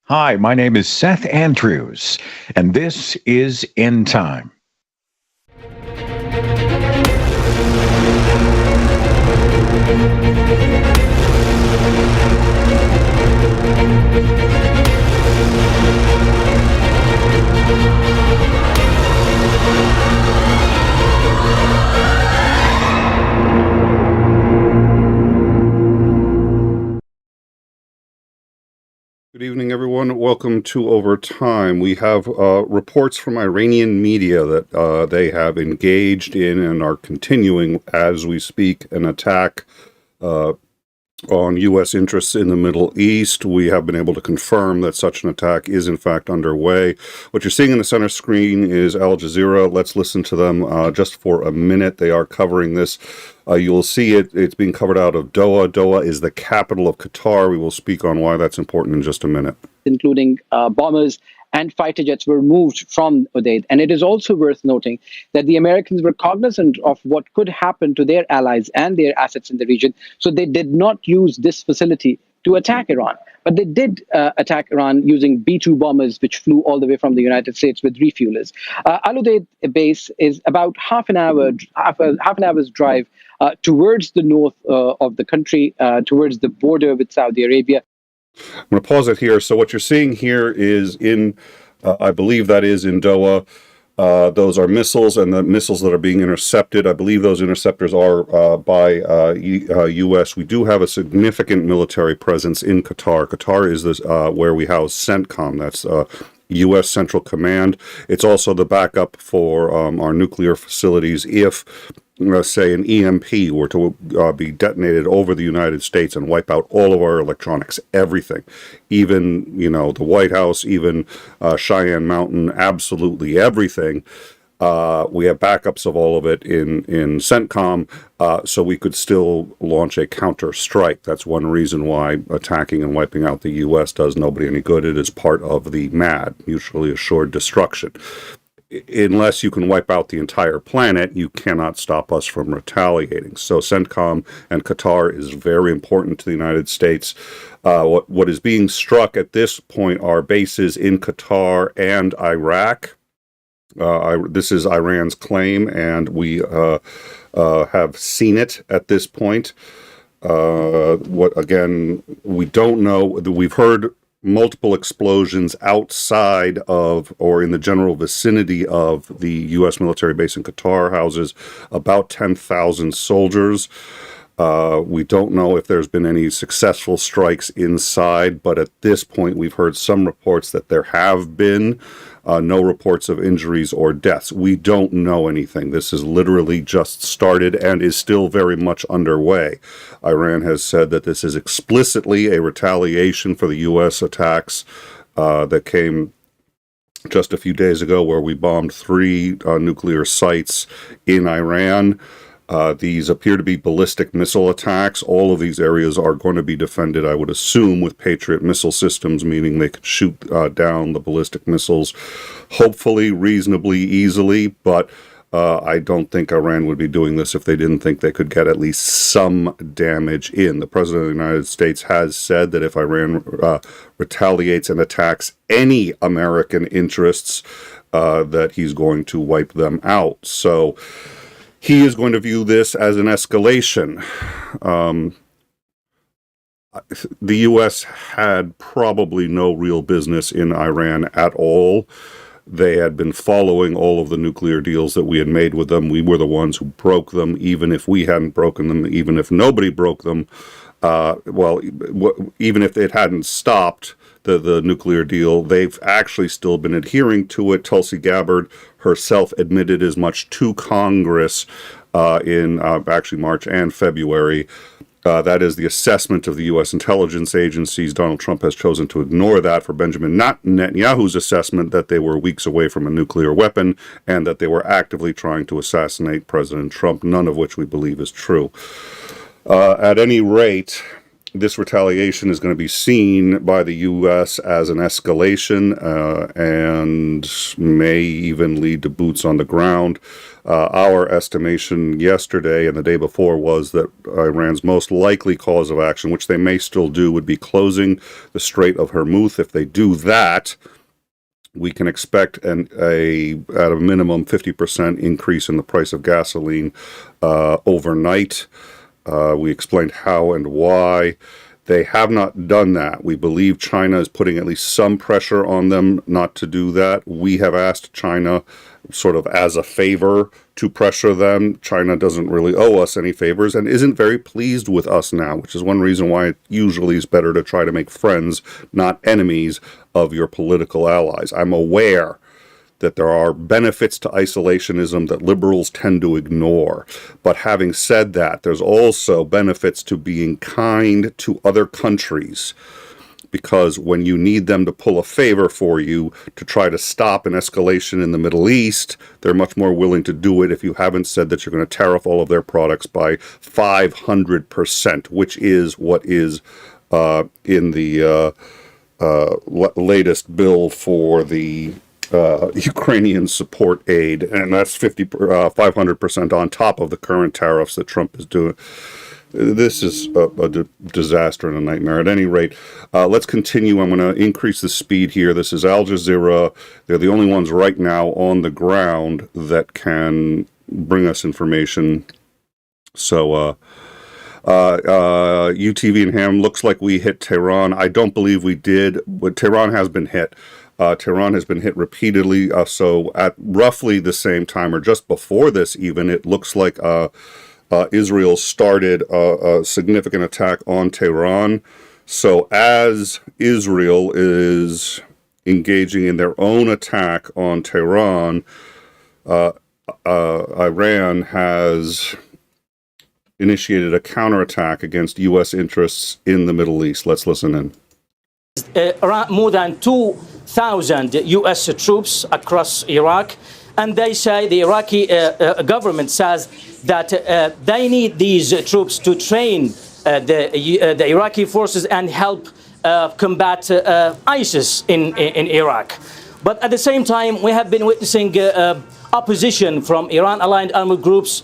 Hi, my name is Seth Andrews, and this is End Time. Good evening, everyone. Welcome to Overtime. We have reports from Iranian media that they have engaged in and are continuing as we speak an attack on U.S. interests in the Middle East. We have been able to confirm that such an attack is in fact underway. What you're seeing in the center screen is Al Jazeera. Let's listen to them just for a minute. They are covering this. You will see it's being covered out of Doha. Doha is the capital of Qatar. We will speak on why that's important in just a minute. Including bombers and fighter jets were moved from Udeid. And it is also worth noting that the Americans were cognizant of what could happen to their allies and their assets in the region. So they did not use this facility to attack Iran. But they did attack Iran using B-2 bombers, which flew all the way from the United States with refuelers. Al Udeid base is about half an hour's drive towards the north of the country, towards the border with Saudi Arabia. I'm going to pause it here. So what you're seeing here is in, I believe that is in Doha. Those are missiles, and the missiles that are being intercepted, I believe those interceptors are by U.S. We do have a significant military presence in Qatar. Qatar is this where we house CENTCOM. That's U.S. Central Command. It's also the backup for our nuclear facilities if, say, an EMP were to be detonated over the United States and wipe out all of our electronics, everything, even, the White House, even Cheyenne Mountain, absolutely everything. We have backups of all of it in CENTCOM, so we could still launch a counter strike. That's one reason why attacking and wiping out the U.S. does nobody any good. It is part of the MAD, mutually assured destruction. Unless you can wipe out the entire planet, you cannot stop us from retaliating. So CENTCOM and Qatar is very important to the United States. What is being struck at this point are bases in Qatar and Iraq. This is Iran's claim, and we have seen it at this point. Again, we don't know. We've heard multiple explosions outside of or in the general vicinity of the U.S. military base in Qatar houses about 10,000 soldiers. We don't know if there's been any successful strikes inside, but at this point we've heard some reports that there have been no reports of injuries or deaths. We don't know anything. This has literally just started and is still very much underway. Iran has said that this is explicitly a retaliation for the U.S. attacks that came just a few days ago, where we bombed 3 nuclear sites in Iran. These appear to be ballistic missile attacks. All of these areas are going to be defended, I would assume, with Patriot missile systems, meaning they could shoot down the ballistic missiles, hopefully reasonably easily, but I don't think Iran would be doing this if they didn't think they could get at least some damage in. The President of the United States has said that if Iran retaliates and attacks any American interests, that he's going to wipe them out. So he is going to view this as an escalation. The U.S. had probably no real business in Iran at all. They had been following all of the nuclear deals that we had made with them. We were the ones who broke them, even if we hadn't broken them, even if nobody broke them. Even if it hadn't stopped the nuclear deal, they've actually still been adhering to it. Tulsi Gabbard herself admitted as much to Congress in actually March and February. That is the assessment of the U.S. intelligence agencies. Donald Trump has chosen to ignore that for Benjamin Netanyahu's assessment that they were weeks away from a nuclear weapon and that they were actively trying to assassinate President Trump, none of which we believe is true. At any rate, this retaliation is going to be seen by the U.S. as an escalation and may even lead to boots on the ground. Our estimation yesterday and the day before was that Iran's most likely cause of action, which they may still do, would be closing the Strait of Hormuz. If they do that, we can expect at a minimum 50% increase in the price of gasoline overnight. We explained how and why. They have not done that. We believe China is putting at least some pressure on them not to do that. We have asked China sort of as a favor to pressure them. China doesn't really owe us any favors and isn't very pleased with us now, which is one reason why it usually is better to try to make friends, not enemies, of your political allies. I'm aware that there are benefits to isolationism that liberals tend to ignore. But having said that, there's also benefits to being kind to other countries, because when you need them to pull a favor for you to try to stop an escalation in the Middle East, they're much more willing to do it if you haven't said that you're going to tariff all of their products by 500%, which is what is in the latest bill for the Ukrainian support aid, and that's 500% on top of the current tariffs that Trump is doing. This is a disaster and a nightmare. At any rate, let's continue. I'm going to increase the speed here. This is Al Jazeera. They're the only ones right now on the ground that can bring us information. So, UTV and Ham, looks like we hit Tehran. I don't believe we did, but Tehran has been hit. Tehran has been hit repeatedly, so at roughly the same time, or just before this even, it looks like Israel started a significant attack on Tehran. So as Israel is engaging in their own attack on Tehran, Iran has initiated a counterattack against U.S. interests in the Middle East. Let's listen in. Around more than 2,000 U.S. troops across Iraq, and they say the Iraqi government says that they need these troops to train the Iraqi forces and help combat ISIS in Iraq. But at the same time, we have been witnessing opposition from Iran-aligned armed groups,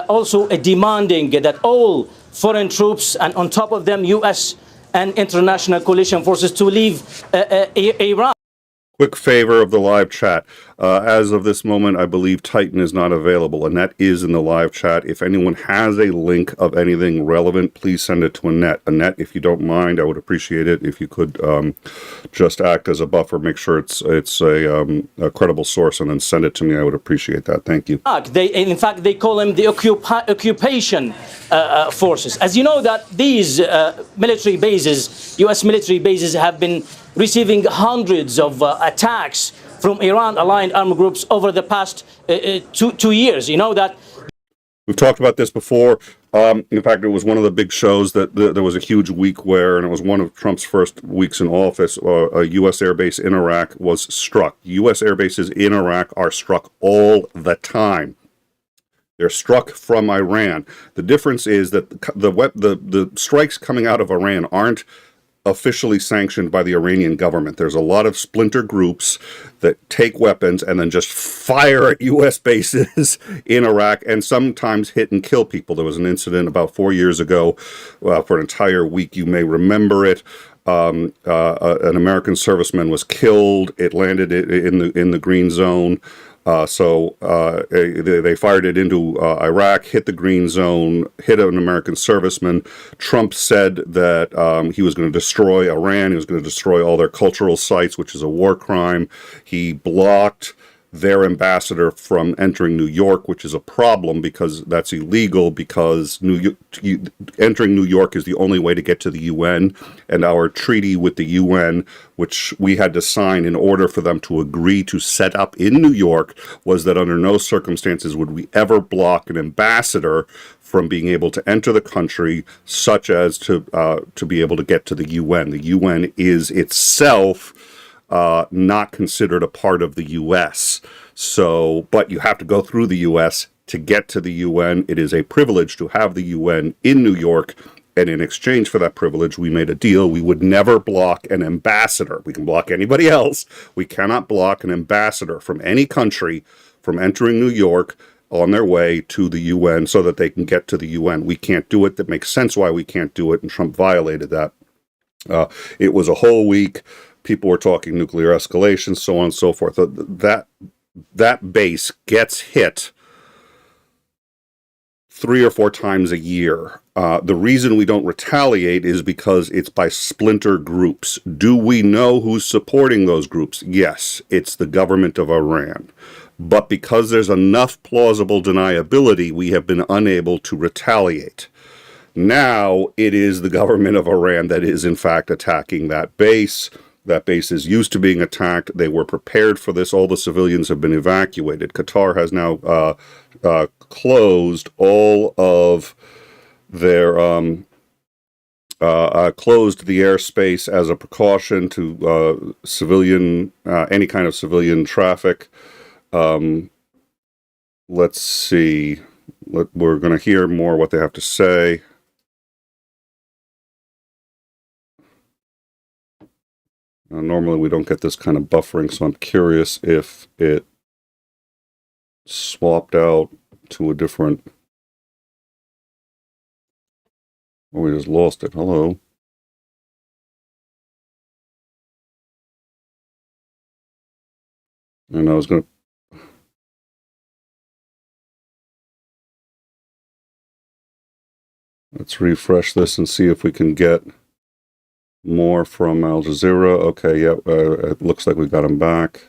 also demanding that all foreign troops, and on top of them U.S. and international coalition forces, to leave Iran. Quick favor of the live chat. As of this moment, I believe Titan is not available. Annette is in the live chat. If anyone has a link of anything relevant, please send it to Annette. Annette, if you don't mind, I would appreciate it if you could just act as a buffer, make sure it's a credible source, and then send it to me. I would appreciate that. Thank you. In fact, they call them the occupation forces. As you know, that these military bases, U.S. military bases, have been receiving hundreds of attacks from Iran-aligned armed groups over the past 2 years. You know that. We've talked about this before. In fact, it was one of the big shows that there was a huge week where, and it was one of Trump's first weeks in office, a U.S. airbase in Iraq was struck. U.S. airbases in Iraq are struck all the time. They're struck from Iran. The difference is that the strikes coming out of Iran aren't officially sanctioned by the Iranian government. There's a lot of splinter groups that take weapons and then just fire at U.S. bases in Iraq and sometimes hit and kill people. There was an incident about 4 years ago for an entire week. You may remember it. An American serviceman was killed. It landed in the green zone. So they fired it into Iraq, hit the green zone, hit an American serviceman. Trump said that he was going to destroy Iran. He was going to destroy all their cultural sites, which is a war crime. He blocked their ambassador from entering New York, which is a problem because that's illegal, because entering New York is the only way to get to the UN, and our treaty with the UN, which we had to sign in order for them to agree to set up in New York, was that under no circumstances would we ever block an ambassador from being able to enter the country, such as to be able to get to the UN. The UN is itself not considered a part of the U.S. So, but you have to go through the U.S. to get to the UN. It is a privilege to have the UN in New York, And in exchange for that privilege, we made a deal. We would never block an ambassador. We can block anybody else. We cannot block an ambassador from any country from entering New York on their way to the UN so that they can get to the UN. We can't do it. That makes sense why we can't do it, and Trump violated that. It was a whole week. People were talking nuclear escalation, so on and so forth. That base gets hit 3 or 4 times a year. The reason we don't retaliate is because it's by splinter groups. Do we know who's supporting those groups? Yes, it's the government of Iran. But because there's enough plausible deniability, we have been unable to retaliate. Now it is the government of Iran that is in fact attacking that base. That base is used to being attacked. They were prepared for this. All the civilians have been evacuated. Qatar has now closed all of their closed the airspace as a precaution to civilian any kind of civilian traffic. Let's see. We're going to hear more what they have to say. Normally we don't get this kind of buffering, so I'm curious if it swapped out to a different... Oh, we just lost it. Hello. And I was going to... Let's refresh this and see if we can get more from Al Jazeera. Okay, yeah, it looks like we got him back.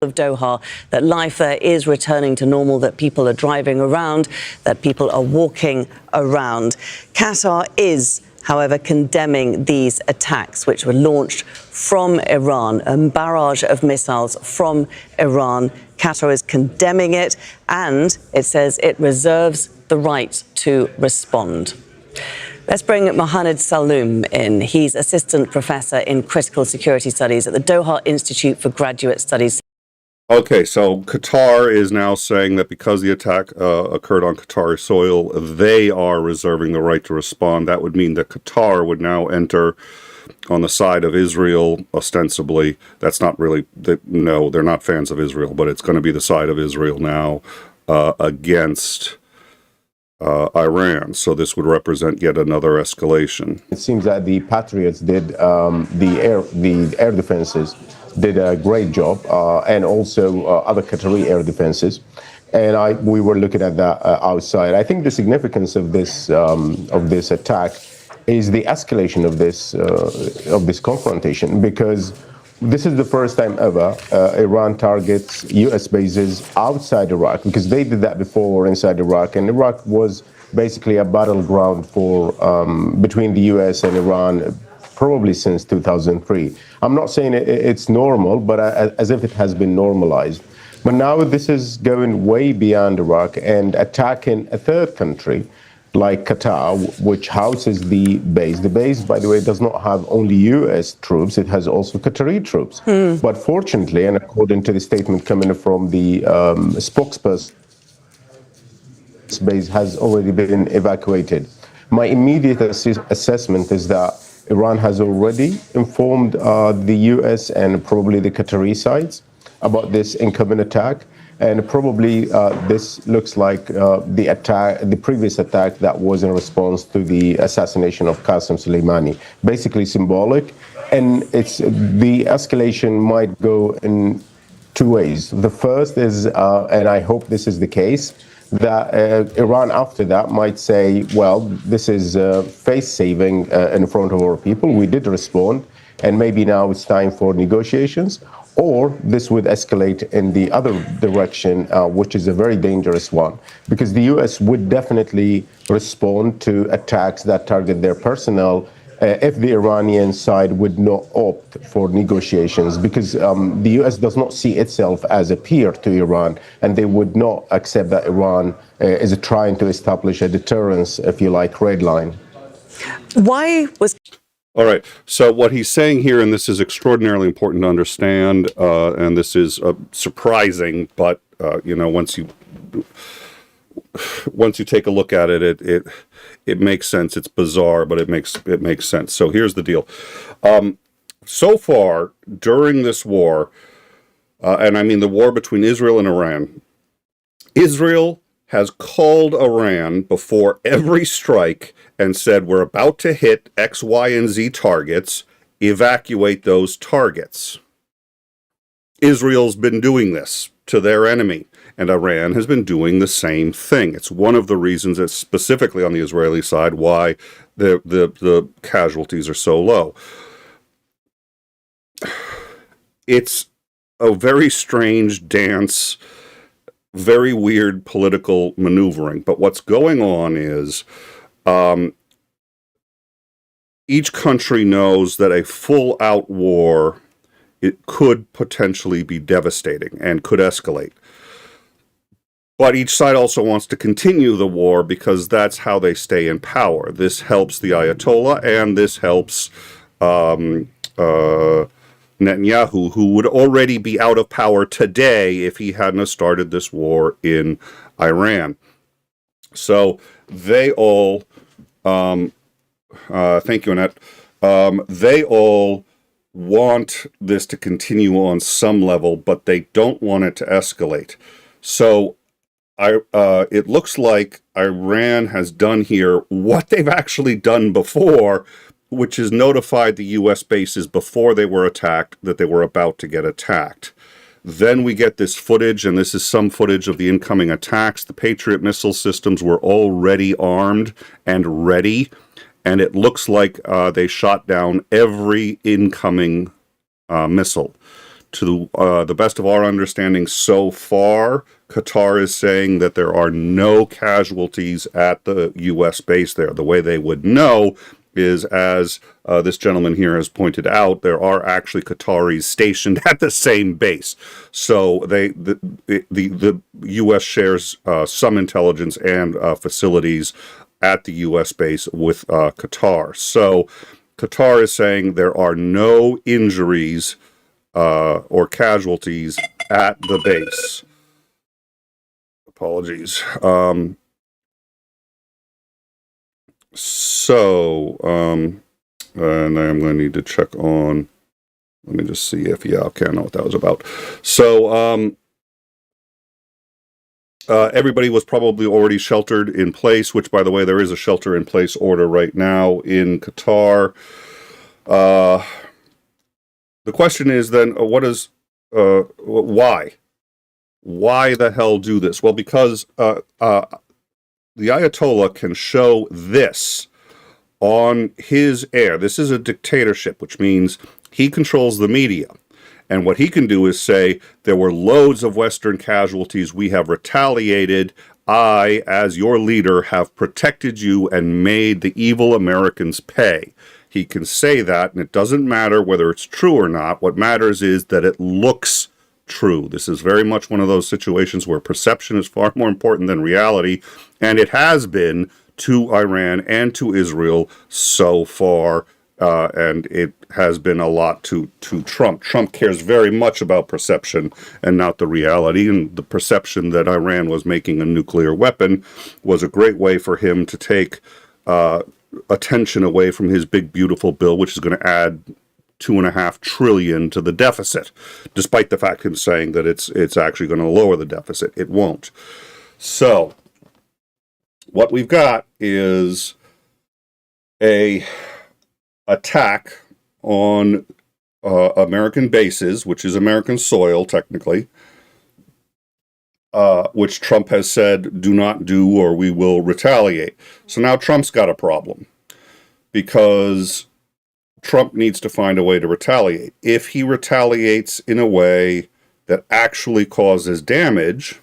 Of Doha, that life there is returning to normal, that people are driving around, that people are walking around. Qatar is, however, condemning these attacks, which were launched from Iran, a barrage of missiles from Iran. Qatar is condemning it, and it says it reserves the right to respond. Let's bring Mohammed Saloom in. He's Assistant Professor in Critical Security Studies at the Doha Institute for Graduate Studies. Okay, so Qatar is now saying that because the attack occurred on Qatari soil, they are reserving the right to respond. That would mean that Qatar would now enter on the side of Israel, ostensibly. That's not really, no, they're not fans of Israel, but it's going to be the side of Israel now against Iran. So this would represent yet another escalation. It seems that the Patriots did, the air defenses did a great job, and also other Qatari air defenses. And we were looking at that outside. I think the significance of this attack is the escalation of this confrontation, because this is the first time ever Iran targets US bases outside Iraq, because they did that before inside Iraq, and Iraq was basically a battleground for between the US and Iran probably since 2003. I'm not saying it's normal, but as if it has been normalized. But now this is going way beyond Iraq and attacking a third country like Qatar, which houses the base. The base, by the way, does not have only US troops, it has also Qatari troops. But fortunately, and according to the statement coming from the spokesperson, this base has already been evacuated. My immediate assessment is that Iran has already informed the US and probably the Qatari sides about this incoming attack. And probably this looks like the previous attack that was in response to the assassination of Qasem Soleimani, basically symbolic. And the escalation might go in 2 ways. The first is, and I hope this is the case, that Iran after that might say, well, this is face-saving in front of our people. We did respond, and maybe now it's time for negotiations. Or this would escalate in the other direction, which is a very dangerous one, because the US would definitely respond to attacks that target their personnel if the Iranian side would not opt for negotiations, because the US does not see itself as a peer to Iran, and they would not accept that Iran is trying to establish a deterrence, if you like, red line. Why was... All right, so what he's saying here, and this is extraordinarily important to understand, and this is surprising, but, you know, once you take a look at it, it makes sense. It's bizarre, but it makes sense. So here's the deal. So far during this war, and I mean the war between Israel and Iran, Israel has called Iran before every strike and said, we're about to hit X, Y, and Z targets, evacuate those targets. Israel's been doing this to their enemy, and Iran has been doing the same thing. It's one of the reasons, that specifically on the Israeli side, why the casualties are so low. It's a very strange dance, very weird political maneuvering. But what's going on is each country knows that a full-out war, it could potentially be devastating and could escalate. But each side also wants to continue the war because that's how they stay in power. This helps the Ayatollah, and this helps Netanyahu, who would already be out of power today if he hadn't started this war in Iran. So they all, thank you, Annette, they all want this to continue on some level, but they don't want it to escalate. So it looks like Iran has done here what they've actually done before, which is notified the US bases before they were attacked that they were about to get attacked. Then we get this footage, and this is some footage of the incoming attacks. The Patriot missile systems were already armed and ready, and it looks like they shot down every incoming missile. To the best of our understanding so far, Qatar is saying that there are no casualties at the U.S. base there. The way they would know is, as this gentleman here has pointed out, there are actually Qataris stationed at the same base. So the U.S. shares some intelligence and facilities at the U.S. base with Qatar. So Qatar is saying there are no injuries or casualties at the base. Apologies. And I'm going to need to check on, let me just see if, yeah, okay, I know what that was about. So, everybody was probably already sheltered in place, which, by the way, there is a shelter-in-place order right now in Qatar. The question is then, why? Why the hell do this? Well, because the Ayatollah can show this on his air. This is a dictatorship, which means he controls the media. And what he can do is say, there were loads of Western casualties. We have retaliated. I, as your leader, have protected you and made the evil Americans pay. He can say that, and it doesn't matter whether it's true or not. What matters is that it looks true. This is very much one of those situations where perception is far more important than reality, and it has been to Iran and to Israel so far, and it has been a lot to Trump. Trump cares very much about perception and not the reality, and the perception that Iran was making a nuclear weapon was a great way for him to take attention away from his big, beautiful bill, which is going to add $2.5 trillion to the deficit, despite the fact him saying that it's actually going to lower the deficit. It won't. So what we've got is a attack on American bases, which is American soil, technically, which Trump has said, do not do or we will retaliate. So now Trump's got a problem, because Trump needs to find a way to retaliate. If he retaliates in a way that actually causes damage,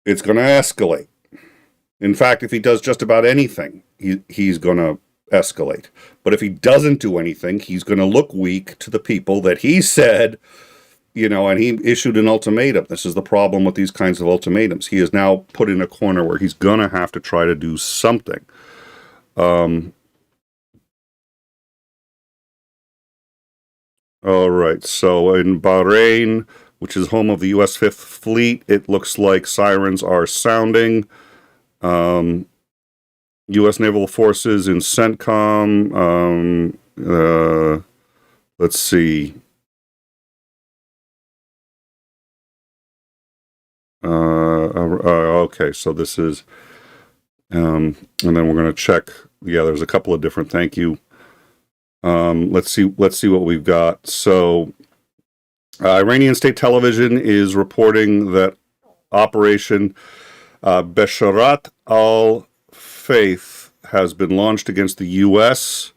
it's going to escalate. In fact, if he does just about anything, he's going to escalate. But if he doesn't do anything, he's going to look weak to the people that he said, and he issued an ultimatum. This is the problem with these kinds of ultimatums. He is now put in a corner where he's going to have to try to do something. All right, so in Bahrain, which is home of the U.S. Fifth Fleet. It looks like sirens are sounding. U.S. Naval Forces in CENTCOM. Let's see. Okay, so this is, and then we're going to check. Yeah, there's a couple of different. Thank you. Let's see what we've got. So, Iranian state television is reporting that Operation Besharat al-Faith has been launched against the U.S.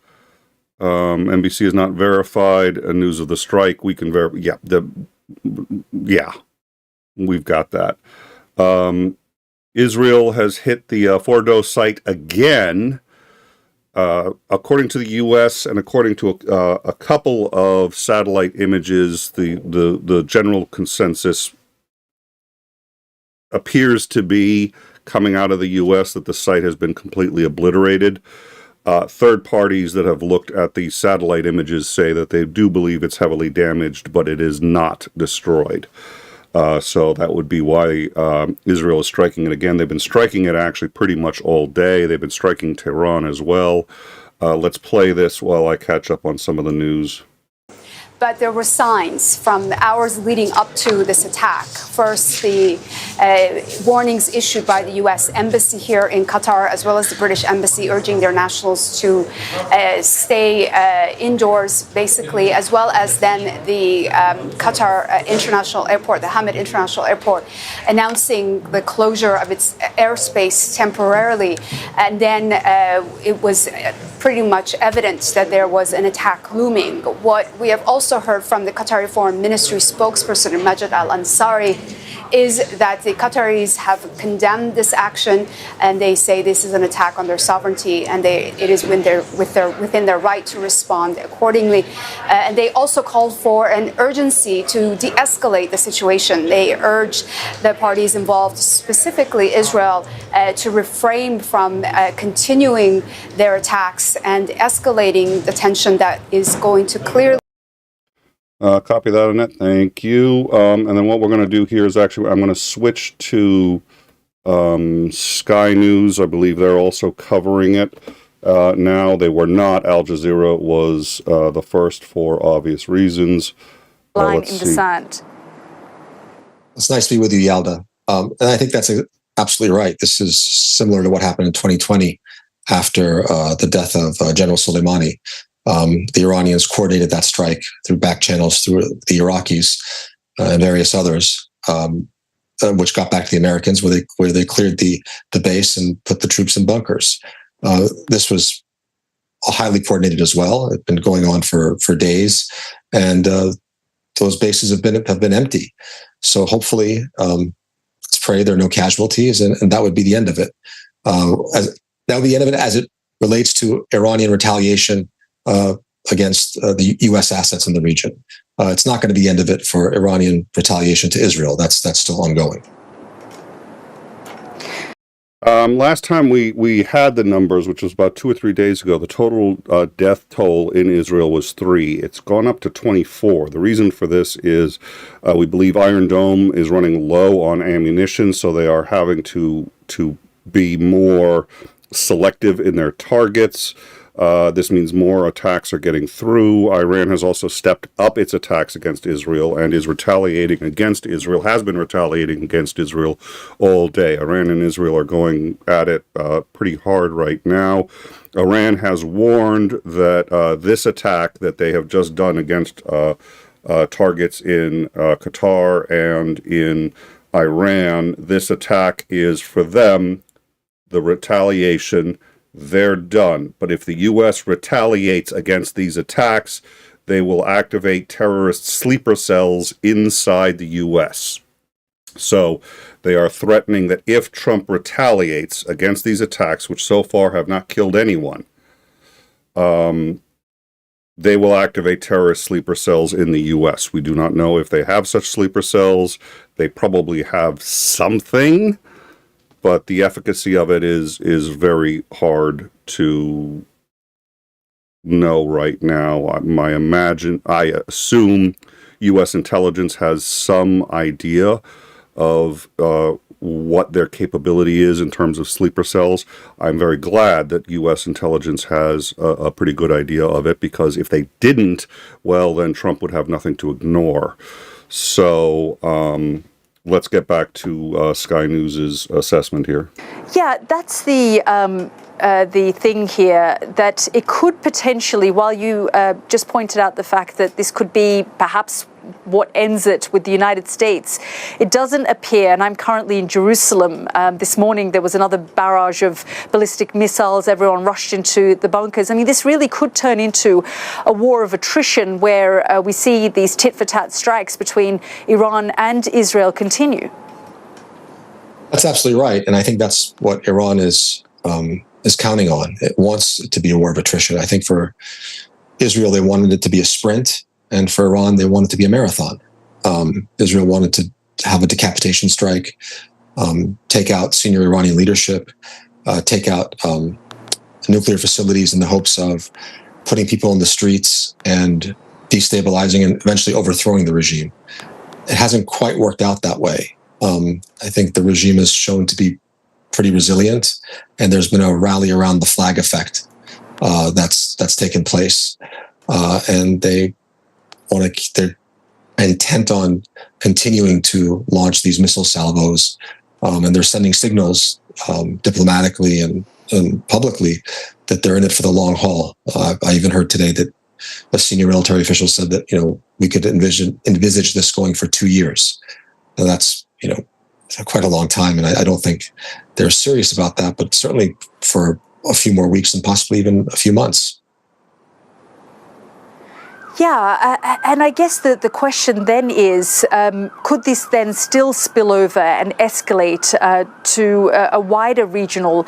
NBC has not verified news of the strike. We can verify. Yeah, we've got that. Israel has hit the Fordo site again. According to the U.S. and according to a couple of satellite images, the general consensus appears to be coming out of the U.S. that the site has been completely obliterated. Third parties that have looked at the satellite images say that they do believe it's heavily damaged, but it is not destroyed. So that would be why Israel is striking it again. They've been striking it actually pretty much all day. They've been striking Tehran as well. Let's play this while I catch up on some of the news. But there were signs from the hours leading up to this attack. First, the warnings issued by the U.S. Embassy here in Qatar, as well as the British Embassy, urging their nationals to stay indoors, basically, as well as then the Qatar International Airport, the Hamad International Airport, announcing the closure of its airspace temporarily. And then it was pretty much evident that there was an attack looming. What we have also heard from the Qatari Foreign Ministry spokesperson Majid Al-Ansari is that the Qataris have condemned this action, and they say this is an attack on their sovereignty, and it is within their right to respond accordingly. And they also called for an urgency to de-escalate the situation. They urged the parties involved, specifically Israel, to refrain from continuing their attacks and escalating the tension that is going to clearly. Copy that, Annette. Thank you. And then what we're going to do here is actually I'm going to switch to Sky News. I believe they're also covering it now. They were not. Al Jazeera was the first for obvious reasons. Line in the sand. It's nice to be with you, Yalda. And I think that's absolutely right. This is similar to what happened in 2020 after the death of General Soleimani. The Iranians coordinated that strike through back channels through the Iraqis and various others, which got back to the Americans, where they cleared the base and put the troops in bunkers. This was highly coordinated as well. It's been going on for days, and those bases have been empty. So hopefully, let's pray there are no casualties, and that would be the end of it. That would be the end of it as it relates to Iranian retaliation against the U.S. assets in the region. It's not going to be the end of it for Iranian retaliation to Israel. That's still ongoing. Last time we had the numbers, which was about 2 or 3 days ago, the total death toll in Israel was 3. It's gone up to 24. The reason for this is we believe Iron Dome is running low on ammunition, so they are having to be more selective in their targets. This means more attacks are getting through. Iran has also stepped up its attacks against Israel and is retaliating against Israel, has been retaliating against Israel all day. Iran and Israel are going at it pretty hard right now. Iran has warned that this attack that they have just done against targets in Qatar and in Iran, this attack is for them the retaliation. They're done. But if the U.S. retaliates against these attacks, they will activate terrorist sleeper cells inside the U.S. So they are threatening that if Trump retaliates against these attacks, which so far have not killed anyone, they will activate terrorist sleeper cells in the U.S. We do not know if they have such sleeper cells. They probably have something, but the efficacy of it is very hard to know right now. I assume U.S. intelligence has some idea of what their capability is in terms of sleeper cells. I'm very glad that U.S. intelligence has a pretty good idea of it, because if they didn't, well, then Trump would have nothing to ignore. So let's get back to Sky News's assessment here. Yeah, that's the thing here, that it could potentially, while you just pointed out the fact that this could be perhaps what ends it with the United States, it doesn't appear, and I'm currently in Jerusalem. This morning there was another barrage of ballistic missiles. Everyone rushed into the bunkers. I mean, this really could turn into a war of attrition where we see these tit-for-tat strikes between Iran and Israel continue. That's absolutely right, and I think that's what Iran is counting on. It wants it to be a war of attrition. I think for Israel, they wanted it to be a sprint, and for Iran, they wanted it to be a marathon. Israel wanted to have a decapitation strike, take out senior Iranian leadership, take out nuclear facilities in the hopes of putting people in the streets and destabilizing and eventually overthrowing the regime. It hasn't quite worked out that way. I think the regime is shown to be pretty resilient, and there's been a rally around the flag effect that's taken place, and they're intent on continuing to launch these missile salvos, and they're sending signals diplomatically and publicly that they're in it for the long haul. I even heard today that a senior military official said that we could envisage this going for 2 years, and that's quite a long time, and I don't think they're serious about that, but certainly for a few more weeks and possibly even a few months. Yeah, and I guess the question then is, could this then still spill over and escalate to a wider regional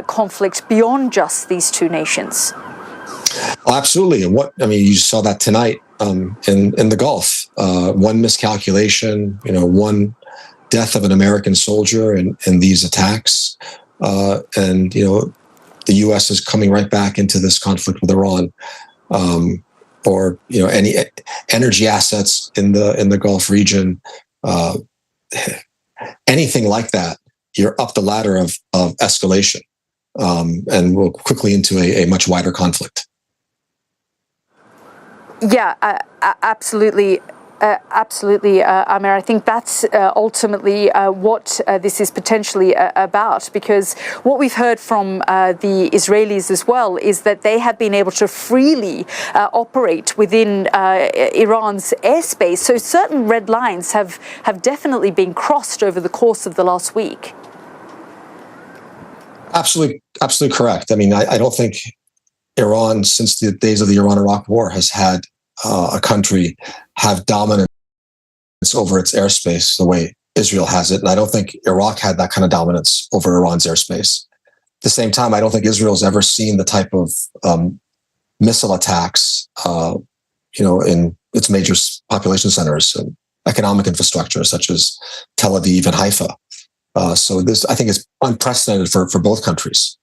conflict beyond just these two nations? Oh, absolutely. And you saw that tonight in the Gulf. One miscalculation, one death of an American soldier in these attacks, and the U.S. is coming right back into this conflict with Iran, or any energy assets in the Gulf region, anything like that. You're up the ladder of escalation, and we're quickly into a much wider conflict. Yeah, absolutely. Absolutely, Amir. I think that's ultimately what this is potentially about, because what we've heard from the Israelis as well is that they have been able to freely operate within Iran's airspace. So certain red lines have definitely been crossed over the course of the last week. Absolutely correct. I don't think Iran, since the days of the Iran-Iraq War, has had a country have dominance over its airspace the way Israel has it. And I don't think Iraq had that kind of dominance over Iran's airspace. At the same time, I don't think Israel's ever seen the type of missile attacks, in its major population centers and economic infrastructure, such as Tel Aviv and Haifa. So this, I think, is unprecedented for both countries.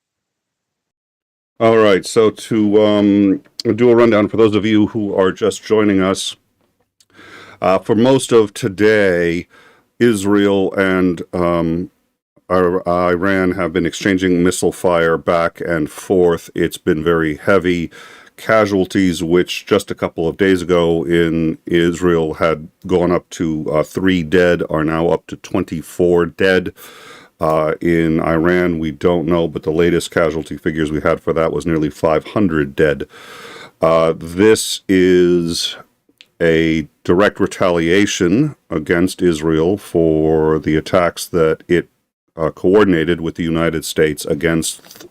All right, so to do a rundown for those of you who are just joining us, for most of today, Israel and Iran have been exchanging missile fire back and forth. It's been very heavy. Casualties, which just a couple of days ago in Israel had gone up to 3 dead, are now up to 24 dead. In Iran, we don't know, but the latest casualty figures we had for that was nearly 500 dead. This is a direct retaliation against Israel for the attacks that it coordinated with the United States against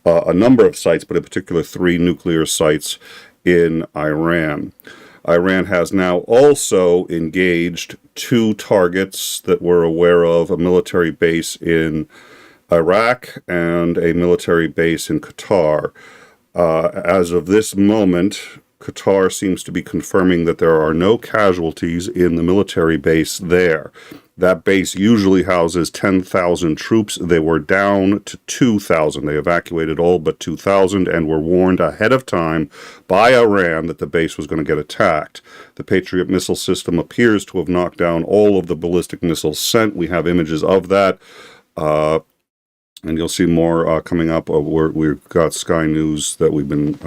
a number of sites, but in particular 3 nuclear sites in Iran. Iran has now also engaged 2 targets that we're aware of, a military base in Iraq and a military base in Qatar. As of this moment, Qatar seems to be confirming that there are no casualties in the military base there. That base usually houses 10,000 troops. They were down to 2,000. They evacuated all but 2,000 and were warned ahead of time by Iran that the base was going to get attacked. The Patriot missile system appears to have knocked down all of the ballistic missiles sent. We have images of that. And you'll see more coming up. We've got Sky News that we've been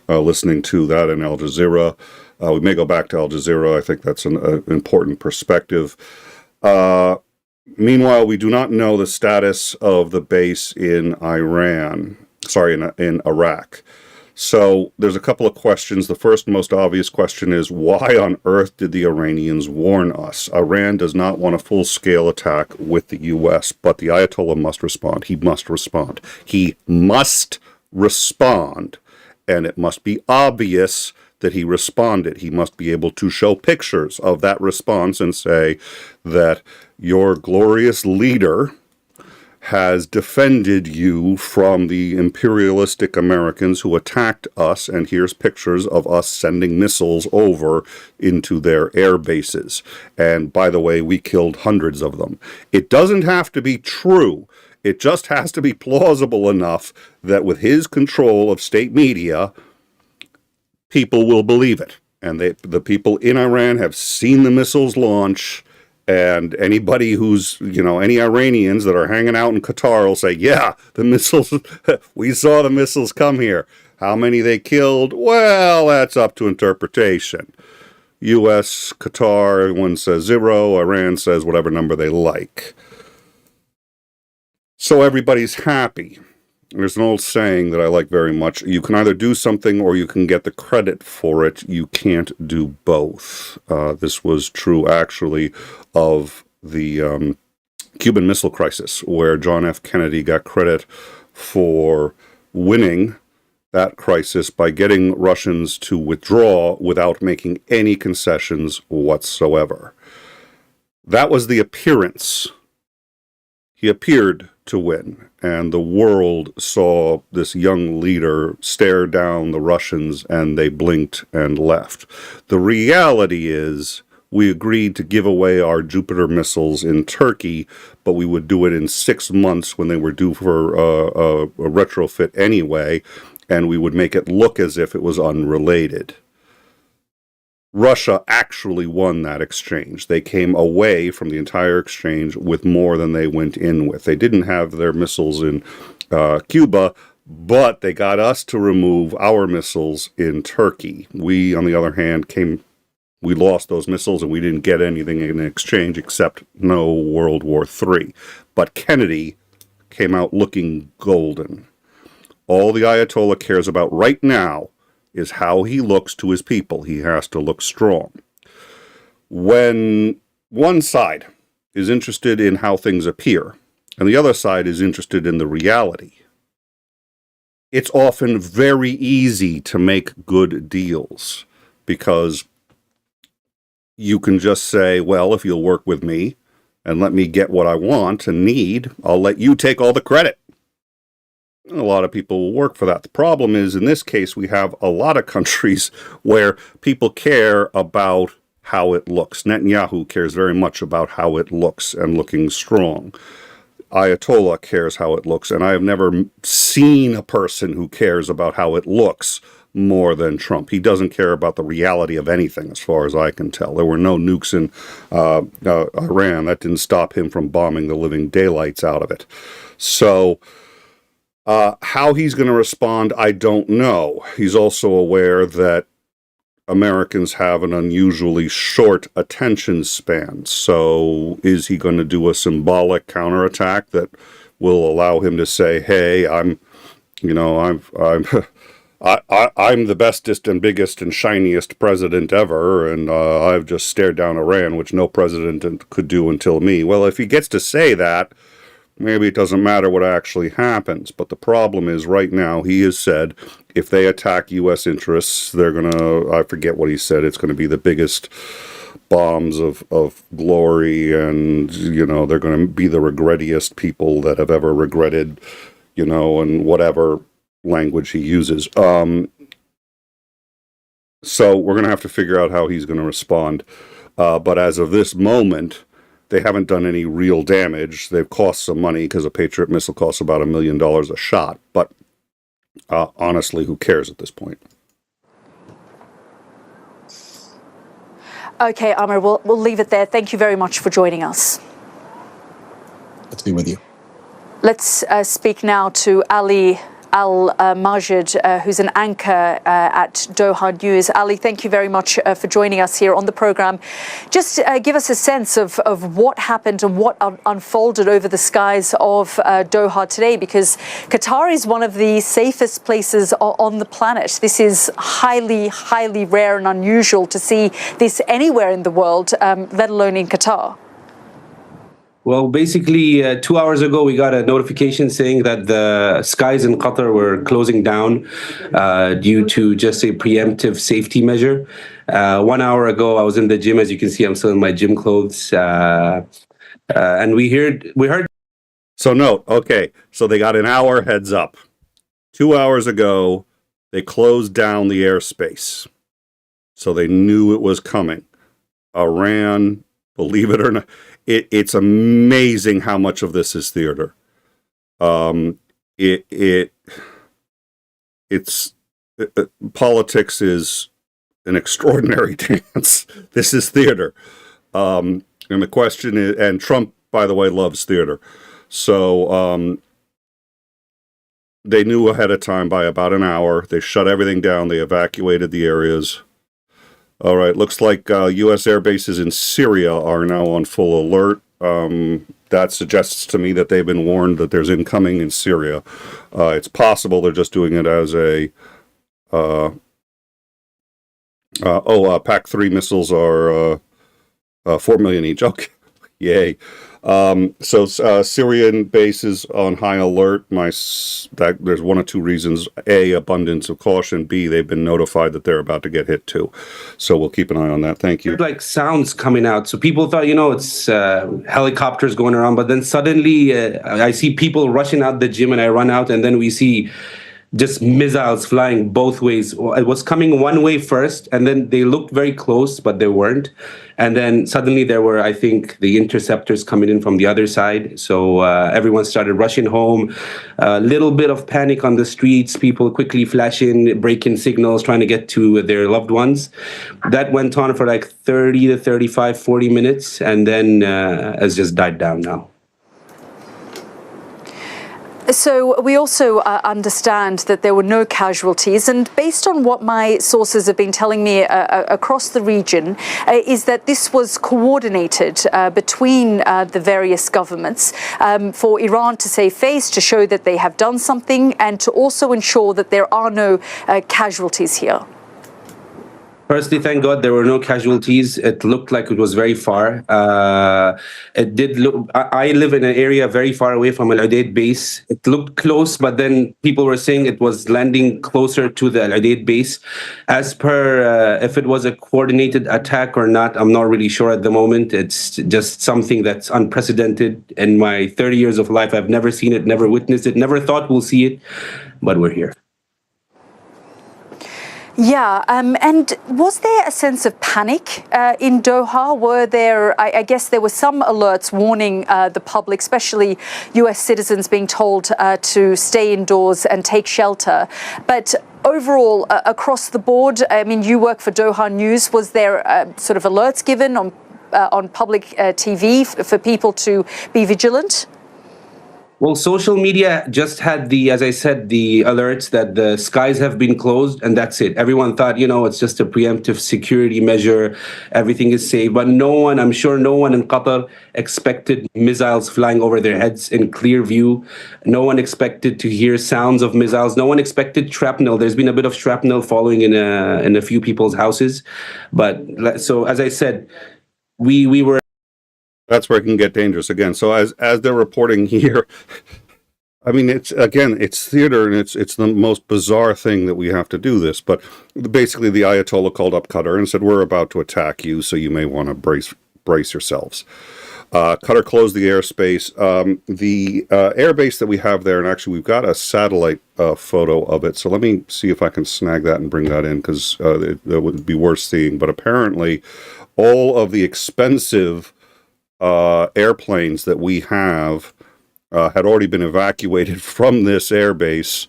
listening to, that in Al Jazeera. We may go back to Al Jazeera. I think that's an important perspective. Meanwhile, we do not know the status of the base in in Iraq. So there's a couple of questions. The first most obvious question is, why on earth did the Iranians warn us? Iran does not want a full-scale attack with the U.S., but the Ayatollah must respond. He must respond. He must respond, and it must be obvious that he responded. He must be able to show pictures of that response and say that your glorious leader has defended you from the imperialistic Americans who attacked us, and here's pictures of us sending missiles over into their air bases. And by the way, we killed hundreds of them. It doesn't have to be true. It just has to be plausible enough that with his control of state media, people will believe it. And the people in Iran have seen the missiles launch. And anybody who's, any Iranians that are hanging out in Qatar will say, yeah, the missiles, we saw the missiles come here. How many they killed? Well, that's up to interpretation. US, Qatar, everyone says 0. Iran says whatever number they like. So everybody's happy. There's an old saying that I like very much. You can either do something or you can get the credit for it. You can't do both. This was true, actually, of the Cuban Missile Crisis, where John F. Kennedy got credit for winning that crisis by getting Russians to withdraw without making any concessions whatsoever. That was the appearance. He appeared to win, and the world saw this young leader stare down the Russians, and they blinked and left. The reality is, we agreed to give away our Jupiter missiles in Turkey, but we would do it in 6 months when they were due for a retrofit anyway, and we would make it look as if it was unrelated. Russia actually won that exchange. They came away from the entire exchange with more than they went in with. They didn't have their missiles in Cuba, but they got us to remove our missiles in Turkey. We, on the other hand, we lost those missiles and we didn't get anything in exchange except no World War III. But Kennedy came out looking golden. All the Ayatollah cares about right now is how he looks to his people. He has to look strong. When one side is interested in how things appear, and the other side is interested in the reality, it's often very easy to make good deals, because you can just say, well, if you'll work with me and let me get what I want and need, I'll let you take all the credit. A lot of people will work for that. The problem is, in this case, we have a lot of countries where people care about how it looks. Netanyahu cares very much about how it looks and looking strong. Ayatollah cares how it looks, and I have never seen a person who cares about how it looks more than Trump. He doesn't care about the reality of anything, as far as I can tell. There were no nukes in Iran. That didn't stop him from bombing the living daylights out of it. So how he's going to respond, I don't know. He's also aware that Americans have an unusually short attention span. So is he going to do a symbolic counterattack that will allow him to say, hey, I'm the bestest and biggest and shiniest president ever, and I've just stared down Iran, which no president could do until me. Well, if he gets to say that, maybe it doesn't matter what actually happens. But the problem is, right now, he has said, if they attack U.S. interests, they're going to, I forget what he said, it's going to be the biggest bombs of glory, and, they're going to be the regrettiest people that have ever regretted, and whatever language he uses. So we're going to have to figure out how he's going to respond. But as of this moment, they haven't done any real damage. They've cost some money because a Patriot missile costs about $1 million a shot. But honestly, who cares at this point? Okay, Amr, we'll leave it there. Thank you very much for joining us. Let's be with you. Let's speak now to Ali Al-Majid, who's an anchor at Doha News. Ali, thank you very much for joining us here on the program. Just give us a sense of what happened and what unfolded over the skies of Doha today, because Qatar is one of the safest places on the planet. This is highly, highly rare and unusual to see this anywhere in the world, let alone in Qatar. Well, basically, 2 hours ago, we got a notification saying that the skies in Qatar were closing down due to just a preemptive safety measure. 1 hour ago, I was in the gym. As you can see, I'm still in my gym clothes. And we heard. So note, okay, so they got an hour heads up. 2 hours ago, they closed down the airspace. So they knew it was coming. Iran, believe it or not, it's amazing how much of this is theater. Politics is an extraordinary dance. This is theater. And the question is, and Trump, by the way, loves theater. So they knew ahead of time by about an hour. They shut everything down. They evacuated the areas. All right, looks like US Airbases in Syria are now on full alert. That suggests to me that they've been warned that there's incoming in Syria. It's possible they're just doing it as a... PAC-3 missiles are 4 million each. Okay, yay. So Syrian bases on high alert. There's one of two reasons: A, abundance of caution; B, they've been notified that they're about to get hit too. So we'll keep an eye on that. Thank you. Like sounds coming out, so people thought, it's helicopters going around, but then suddenly I see people rushing out the gym, and I run out, and then we see just missiles flying both ways. It was coming one way first, and then they looked very close, but they weren't. And then suddenly there were, I think, the interceptors coming in from the other side. So everyone started rushing home. A little bit of panic on the streets, people quickly flashing, breaking signals, trying to get to their loved ones. That went on for like 30 to 35, 40 minutes, and then has just died down now. So we also understand that there were no casualties, and based on what my sources have been telling me across the region, is that this was coordinated between the various governments for Iran to save face, to show that they have done something, and to also ensure that there are no casualties here. Firstly, thank God there were no casualties. It looked like it was very far. It did look. I live in an area very far away from Al-Udeid base. It looked close, but then people were saying it was landing closer to the Al-Udeid base. As per if it was a coordinated attack or not, I'm not really sure at the moment. It's just something that's unprecedented. In my 30 years of life, I've never seen it, never witnessed it, never thought we'll see it, but we're here. Yeah, and was there a sense of panic in Doha? Were there, I guess there were some alerts warning the public, especially US citizens, being told to stay indoors and take shelter. But overall, across the board, I mean, you work for Doha News. Was there sort of alerts given on public TV for people to be vigilant? Well, social media just had as I said, the alerts that the skies have been closed, and that's it. Everyone thought, it's just a preemptive security measure. Everything is safe. But I'm sure no one in Qatar expected missiles flying over their heads in clear view. No one expected to hear sounds of missiles. No one expected shrapnel. There's been a bit of shrapnel falling in a few people's houses. But so, as I said, we were... That's where it can get dangerous again. So as they're reporting here, I mean, it's theater, and it's the most bizarre thing that we have to do this. But basically, the Ayatollah called up Qatar and said, "We're about to attack you, so you may want to brace yourselves." Qatar closed the airspace. The airbase that we have there, and actually we've got a satellite photo of it, so let me see if I can snag that and bring that in, because that would be worth seeing. But apparently all of the expensive airplanes that we have had already been evacuated from this airbase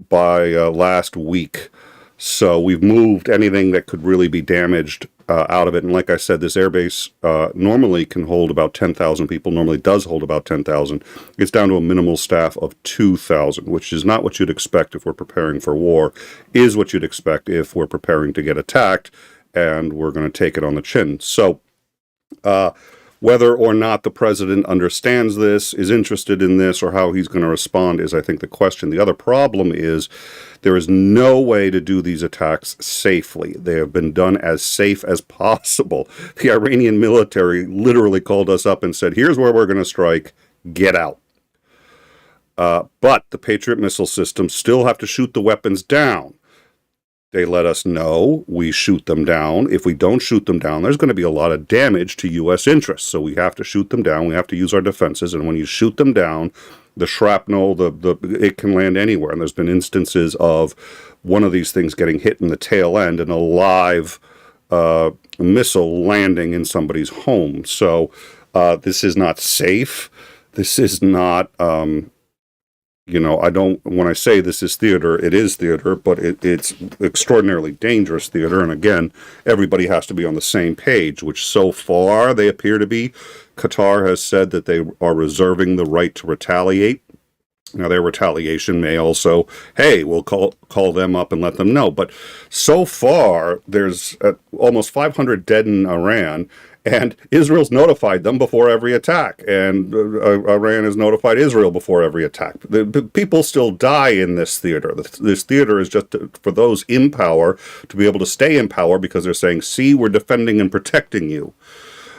by last week. So we've moved anything that could really be damaged out of it. And like I said, this airbase normally can hold about 10,000 people, normally does hold about 10,000. It's down to a minimal staff of 2,000, which is not what you'd expect if we're preparing for war, is what you'd expect if we're preparing to get attacked and we're going to take it on the chin. So whether or not the president understands this, is interested in this, or how he's going to respond is, I think, the question. The other problem is there is no way to do these attacks safely. They have been done as safe as possible. The Iranian military literally called us up and said, here's where we're going to strike, get out. But the Patriot missile systems still have to shoot the weapons down. They let us know, we shoot them down. If we don't shoot them down, there's going to be a lot of damage to U.S. interests. So we have to shoot them down. We have to use our defenses. And when you shoot them down, the shrapnel, it can land anywhere. And there's been instances of one of these things getting hit in the tail end and a live missile landing in somebody's home. So this is not safe. This is not... when I say this is theater, it is theater, but it's extraordinarily dangerous theater. And again, everybody has to be on the same page, which so far they appear to be. Qatar has said that they are reserving the right to retaliate. Now, their retaliation may also, hey, we'll call them up and let them know. But so far, there's almost 500 dead in Iran. And Israel's notified them before every attack, and Iran has notified Israel before every attack. The people still die in this theater. This theater is just for those in power to be able to stay in power, because they're saying, see, we're defending and protecting you.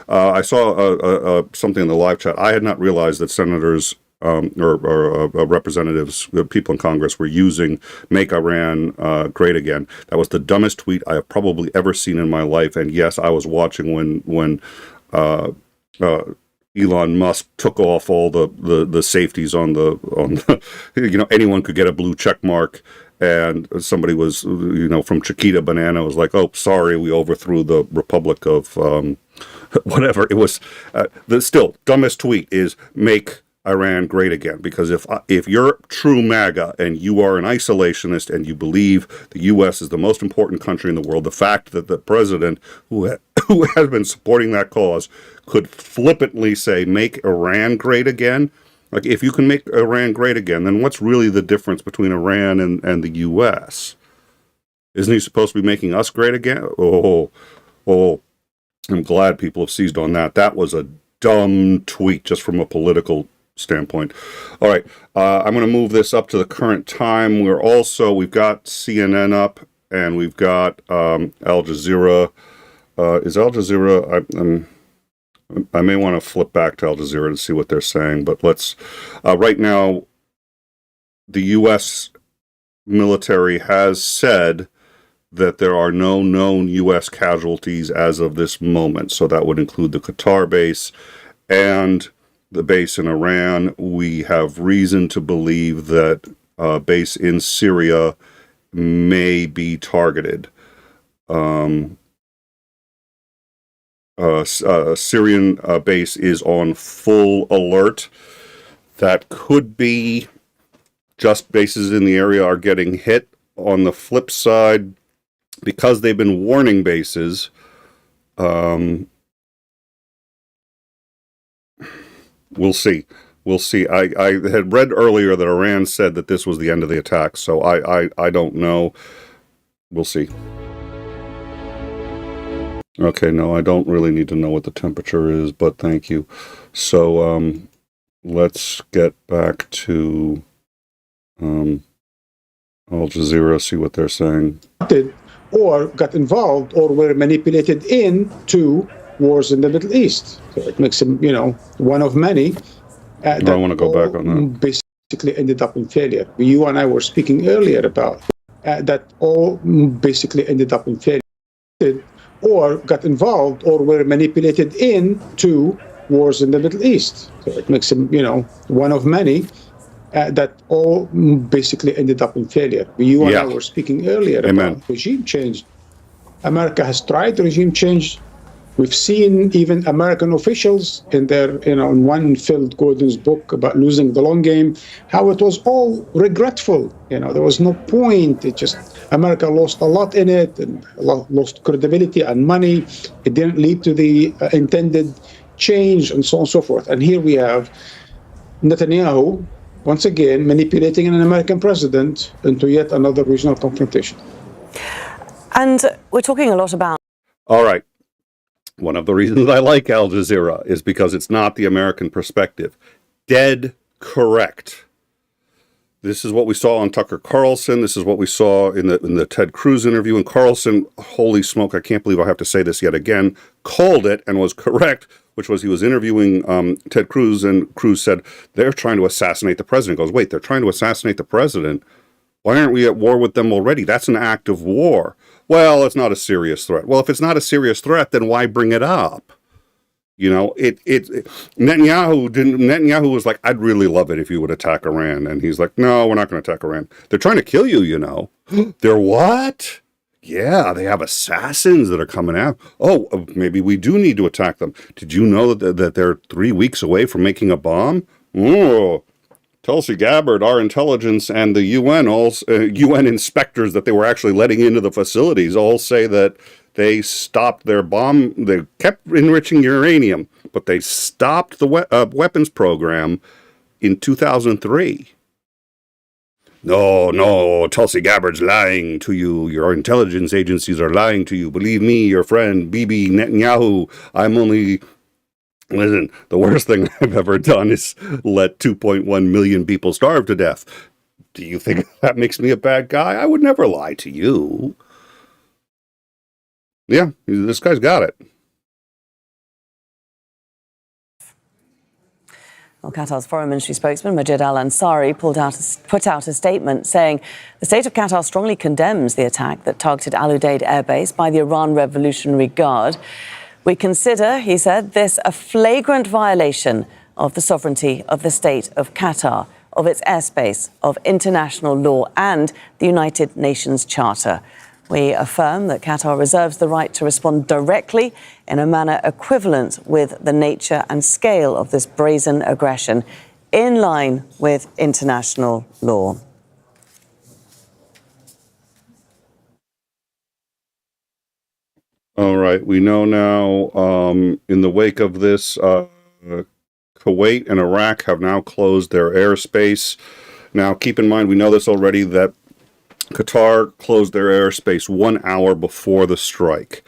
I saw something in the live chat. I had not realized that senators or representatives, people in Congress, were using "Make Iran Great Again." That was the dumbest tweet I have probably ever seen in my life. And yes, I was watching when Elon Musk took off all the safeties on the anyone could get a blue check mark. And somebody was, from Chiquita Banana was like, oh, sorry, we overthrew the Republic of whatever. It was the still dumbest tweet is "Make Iran Great Again," because if you're true MAGA and you are an isolationist and you believe the U.S. is the most important country in the world, the fact that the president who has been supporting that cause could flippantly say "Make Iran Great Again," like if you can make Iran great again, then what's really the difference between Iran and the U.S.? Isn't he supposed to be making us great again? Oh, I'm glad people have seized on that. That was a dumb tweet just from a political standpoint. All right, I'm going to move this up to the current time. We've got CNN up, and we've got Al Jazeera. Is Al Jazeera? I may want to flip back to Al Jazeera to see what they're saying, but let's. Right now, the U.S. military has said that there are no known U.S. casualties as of this moment. So that would include the Qatar base and the base in Iran. We have reason to believe that a base in Syria may be targeted. Syrian base is on full alert. That could be just bases in the area are getting hit. On the flip side, because they've been warning bases, we'll see. We'll see. I had read earlier that Iran said that this was the end of the attack, so I don't know. We'll see. Okay, no, I don't really need to know what the temperature is, but thank you. So let's get back to Al Jazeera, see what they're saying. Or got involved or were manipulated into wars in the Middle East. So it makes him, one of many. I want to go back on that. Basically ended up in failure. You and I were speaking earlier about that all basically ended up in failure. Or or got involved or were manipulated into wars in the Middle East. So it makes him, one of many that all basically ended up in failure. You and I were speaking earlier about regime change. America has tried regime change. We've seen even American officials in their, in one Phil Gordon's book about losing the long game, how it was all regretful. There was no point. It just, America lost a lot in it and lost credibility and money. It didn't lead to the intended change and so on and so forth. And here we have Netanyahu, once again, manipulating an American president into yet another regional confrontation. And we're talking a lot about... All right. One of the reasons I like Al Jazeera is because it's not the American perspective. Dead correct. This is what we saw on Tucker Carlson. This is what we saw in the Ted Cruz interview. And Carlson, holy smoke, I can't believe I have to say this yet again, called it and was correct, which was he was interviewing Ted Cruz, and Cruz said, they're trying to assassinate the president. He goes, wait, they're trying to assassinate the president? Why aren't we at war with them already? That's an act of war. Well, it's not a serious threat. Well, if it's not a serious threat, then why bring it up? Netanyahu was like, I'd really love it if you would attack Iran. And he's like, no, we're not going to attack Iran. They're trying to kill you, They're what? Yeah, they have assassins that are coming out. Oh, maybe we do need to attack them. Did you know that they're 3 weeks away from making a bomb? Oh, Tulsi Gabbard, our intelligence, and the UN inspectors that they were actually letting into the facilities all say that they stopped their bomb. They kept enriching uranium, but they stopped the weapons program in 2003. No, Tulsi Gabbard's lying to you. Your intelligence agencies are lying to you. Believe me, your friend, Bibi Netanyahu, Listen, the worst thing I've ever done is let 2.1 million people starve to death. Do you think that makes me a bad guy? I would never lie to you. Yeah, this guy's got it. Well, Qatar's foreign ministry spokesman Majid al-Ansari put out a statement saying the state of Qatar strongly condemns the attack that targeted Al Udeid Air Base by the Iran Revolutionary Guard. We consider, he said, this a flagrant violation of the sovereignty of the state of Qatar, of its airspace, of international law and the United Nations Charter. We affirm that Qatar reserves the right to respond directly in a manner equivalent with the nature and scale of this brazen aggression, in line with international law. All right, we know now in the wake of this, Kuwait and Iraq have now closed their airspace. Now, keep in mind, we know this already, that Qatar closed their airspace 1 hour before the strike.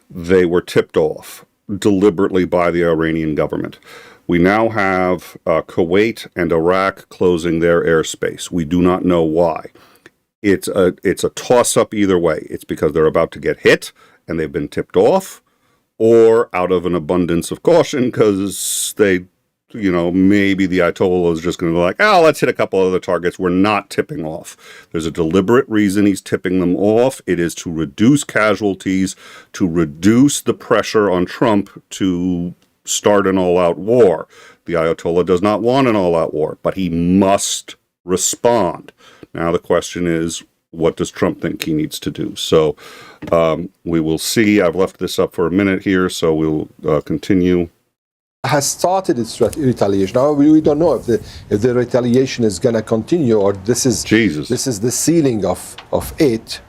They were tipped off deliberately by the Iranian government. We now have Kuwait and Iraq closing their airspace. We do not know why. It's a toss-up either way. It's because they're about to get hit and they've been tipped off, or out of an abundance of caution because they, maybe the Ayatollah is just going to be like, let's hit a couple other targets. We're not tipping off. There's a deliberate reason he's tipping them off. It is to reduce casualties, to reduce the pressure on Trump to start an all-out war. The Ayatollah does not want an all-out war, but he must respond. Now the question is, what does Trump think he needs to do? So we will see. I've left this up for a minute here, so we'll continue. Has started its retaliation. Now we don't know if the retaliation is going to continue or this is the ceiling of it.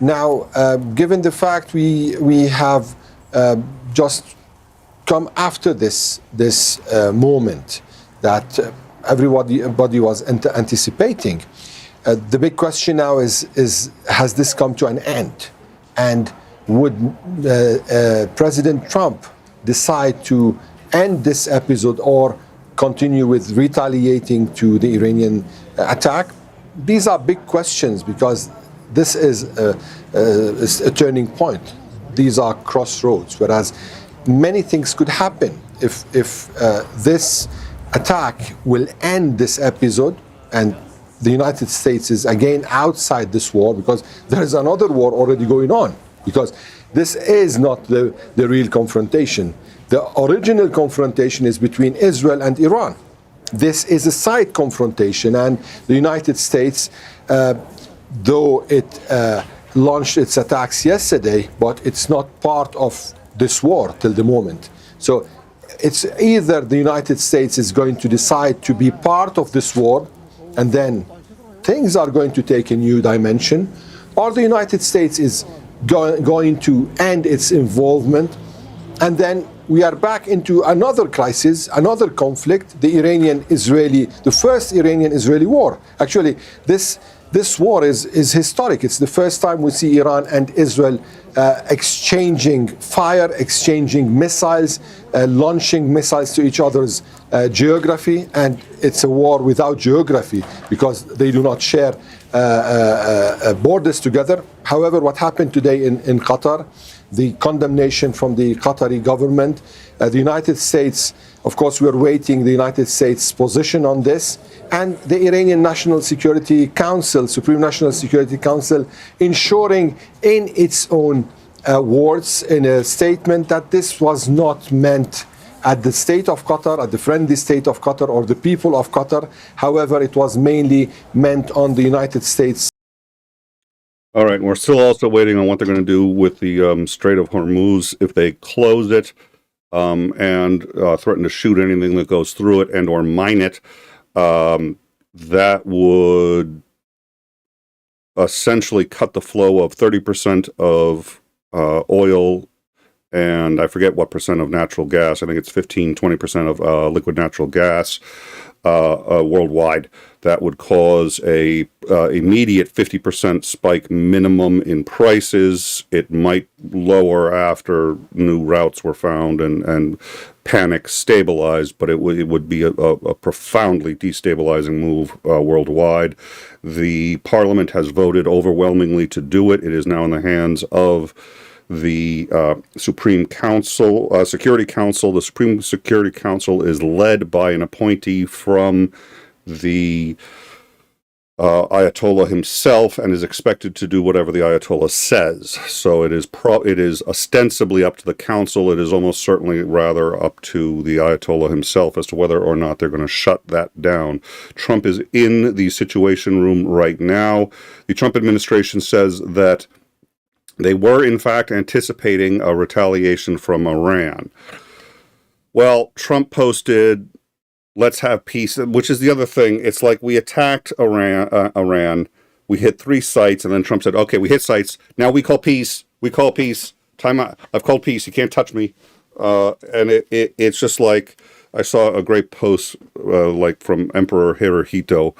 Now, given the fact we have just come after this moment that everybody was anticipating. The big question now is has this come to an end? And would President Trump decide to end this episode or continue with retaliating to the Iranian attack? These are big questions because this is a turning point. These are crossroads, whereas many things could happen if this attack will end this episode and the United States is again outside this war, because there is another war already going on. Because this is not the real confrontation. The original confrontation is between Israel and Iran. This is a side confrontation, and the United States, though it launched its attacks yesterday, but it's not part of this war till the moment. So it's either the United States is going to decide to be part of this war, and then things are going to take a new dimension, or the United States is going to end its involvement, and then we are back into another crisis, another conflict, the first Iranian-Israeli war. Actually, this war is historic. It's the first time we see Iran and Israel exchanging fire, exchanging missiles, launching missiles to each other's geography, and it's a war without geography because they do not share borders together. However, what happened today in Qatar, the condemnation from the Qatari government, the United States, of course, we are waiting the United States position on this, and the Iranian National Security Council, Supreme National Security Council, ensuring in its own words in a statement that this was not meant at the state of Qatar, at the friendly state of Qatar or the people of Qatar. However, it was mainly meant on the United States. All right, we're still also waiting on what they're going to do with the Strait of Hormuz if they close it and threaten to shoot anything that goes through it and or mine it. That would essentially cut the flow of 30% of oil, and I forget what percent of natural gas. I think it's 15-20% of liquid natural gas worldwide. That would cause a immediate 50% spike minimum in prices. It might lower after new routes were found and panic stabilized, but it would be a profoundly destabilizing move worldwide. The parliament has voted overwhelmingly to do it. It is now in the hands of the Supreme Council, Security Council. The Supreme Security Council is led by an appointee from the Ayatollah himself and is expected to do whatever the Ayatollah says. So it is ostensibly up to the council. It is almost certainly rather up to the Ayatollah himself as to whether or not they're going to shut that down. Trump is in the Situation Room right now. The Trump administration says that they were, in fact, anticipating a retaliation from Iran. Well, Trump posted, "Let's have peace," which is the other thing. It's like we attacked Iran, we hit 3 sites, and then Trump said, "Okay, we hit sites. Now we call peace. We call peace. Time out. I've called peace. You can't touch me." And it's just like, I saw a great post like from Emperor Hirohito,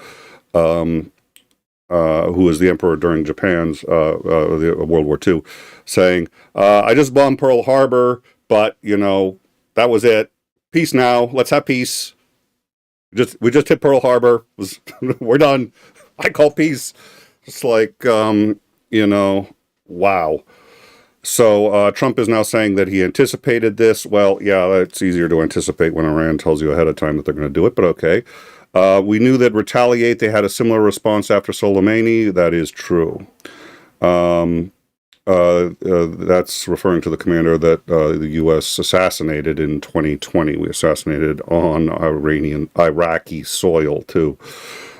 who was the emperor during Japan's World War II, saying, "I just bombed Pearl Harbor, but, that was it. Peace now. Let's have peace. We just hit Pearl Harbor. We're done. I call peace." It's like, wow. So Trump is now saying that he anticipated this. Well, yeah, it's easier to anticipate when Iran tells you ahead of time that they're going to do it, but okay. We knew that retaliate, they had a similar response after Soleimani. That is true. That's referring to the commander that the U.S. assassinated in 2020. We assassinated on Iraqi soil, too.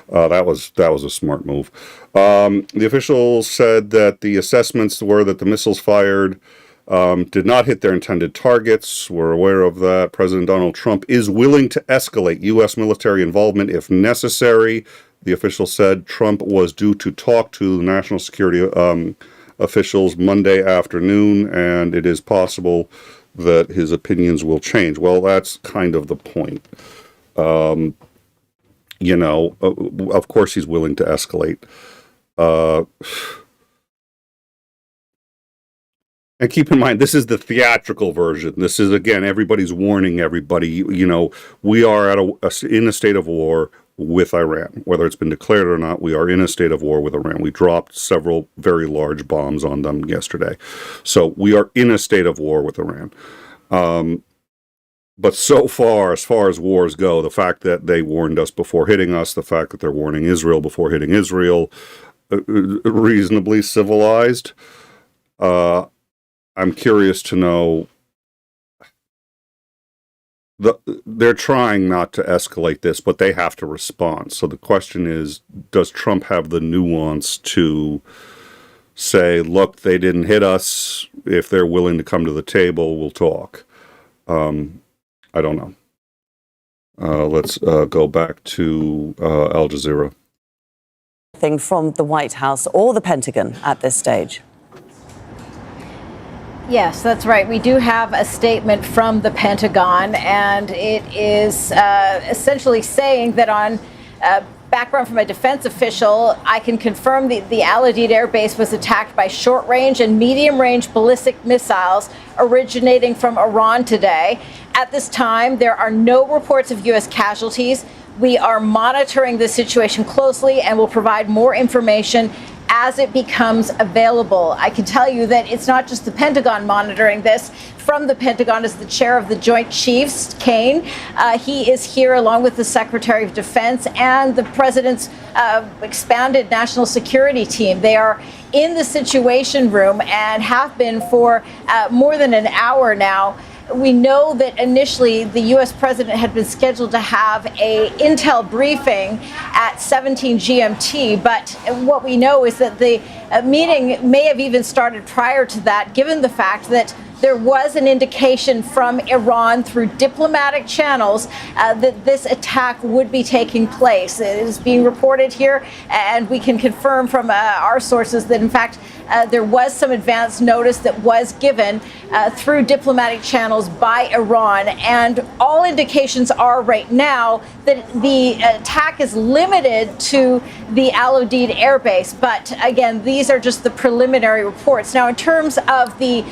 That was a smart move. The officials said that the assessments were that the missiles fired did not hit their intended targets. We're aware of that. President Donald Trump is willing to escalate U.S. military involvement if necessary. The official said Trump was due to talk to national security officials Monday afternoon, and it is possible that his opinions will change. Well, that's kind of the point. Of course he's willing to escalate. And keep in mind, this is the theatrical version. This is, again, everybody's warning everybody. We are in a state of war with Iran. Whether it's been declared or not, we are in a state of war with Iran. We dropped several very large bombs on them yesterday. So we are in a state of war with Iran. But so far, as far as wars go, the fact that they warned us before hitting us, the fact that they're warning Israel before hitting Israel, reasonably civilized. I'm curious to know. They're trying not to escalate this, but they have to respond. So the question is, does Trump have the nuance to say, look, they didn't hit us. If they're willing to come to the table, we'll talk. I don't know. Let's go back to Al Jazeera. From the White House or the Pentagon at this stage? Yes, that's right. We do have a statement from the Pentagon, and it is essentially saying that on background from a defense official, I can confirm the Al-Udeid Air Base was attacked by short-range and medium-range ballistic missiles originating from Iran today. At this time, there are no reports of U.S. casualties. We are monitoring the situation closely and will provide more information as it becomes available. I can tell you that it's not just the Pentagon monitoring this. From the Pentagon is the chair of the Joint Chiefs, 𝐋𝐚𝐦𝐬. He is here along with the Secretary of Defense and the President's expanded national security team. They are in the Situation Room and have been for more than an hour now. We know that initially the U.S. president had been scheduled to have a intel briefing at 17 GMT, but what we know is that the meeting may have even started prior to that, given the fact that there was an indication from Iran through diplomatic channels that this attack would be taking place. It is being reported here, and we can confirm from our sources that, in fact, there was some advance notice that was given through diplomatic channels by Iran. And all indications are right now that the attack is limited to the Al-Udeid Air Base. But again, these are just the preliminary reports. Now, in terms of the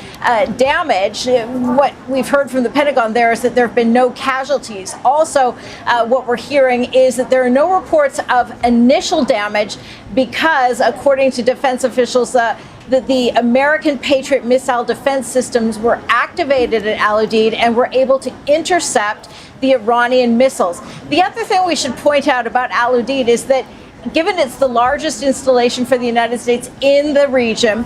damage, what we've heard from the Pentagon there is that there have been no casualties. Also, what we're hearing is that there are no reports of initial damage because, according to defense officials, that the American Patriot missile defense systems were activated at Al-Udeid and were able to intercept the Iranian missiles. The other thing we should point out about Al-Udeid is that, given it's the largest installation for the United States in the region,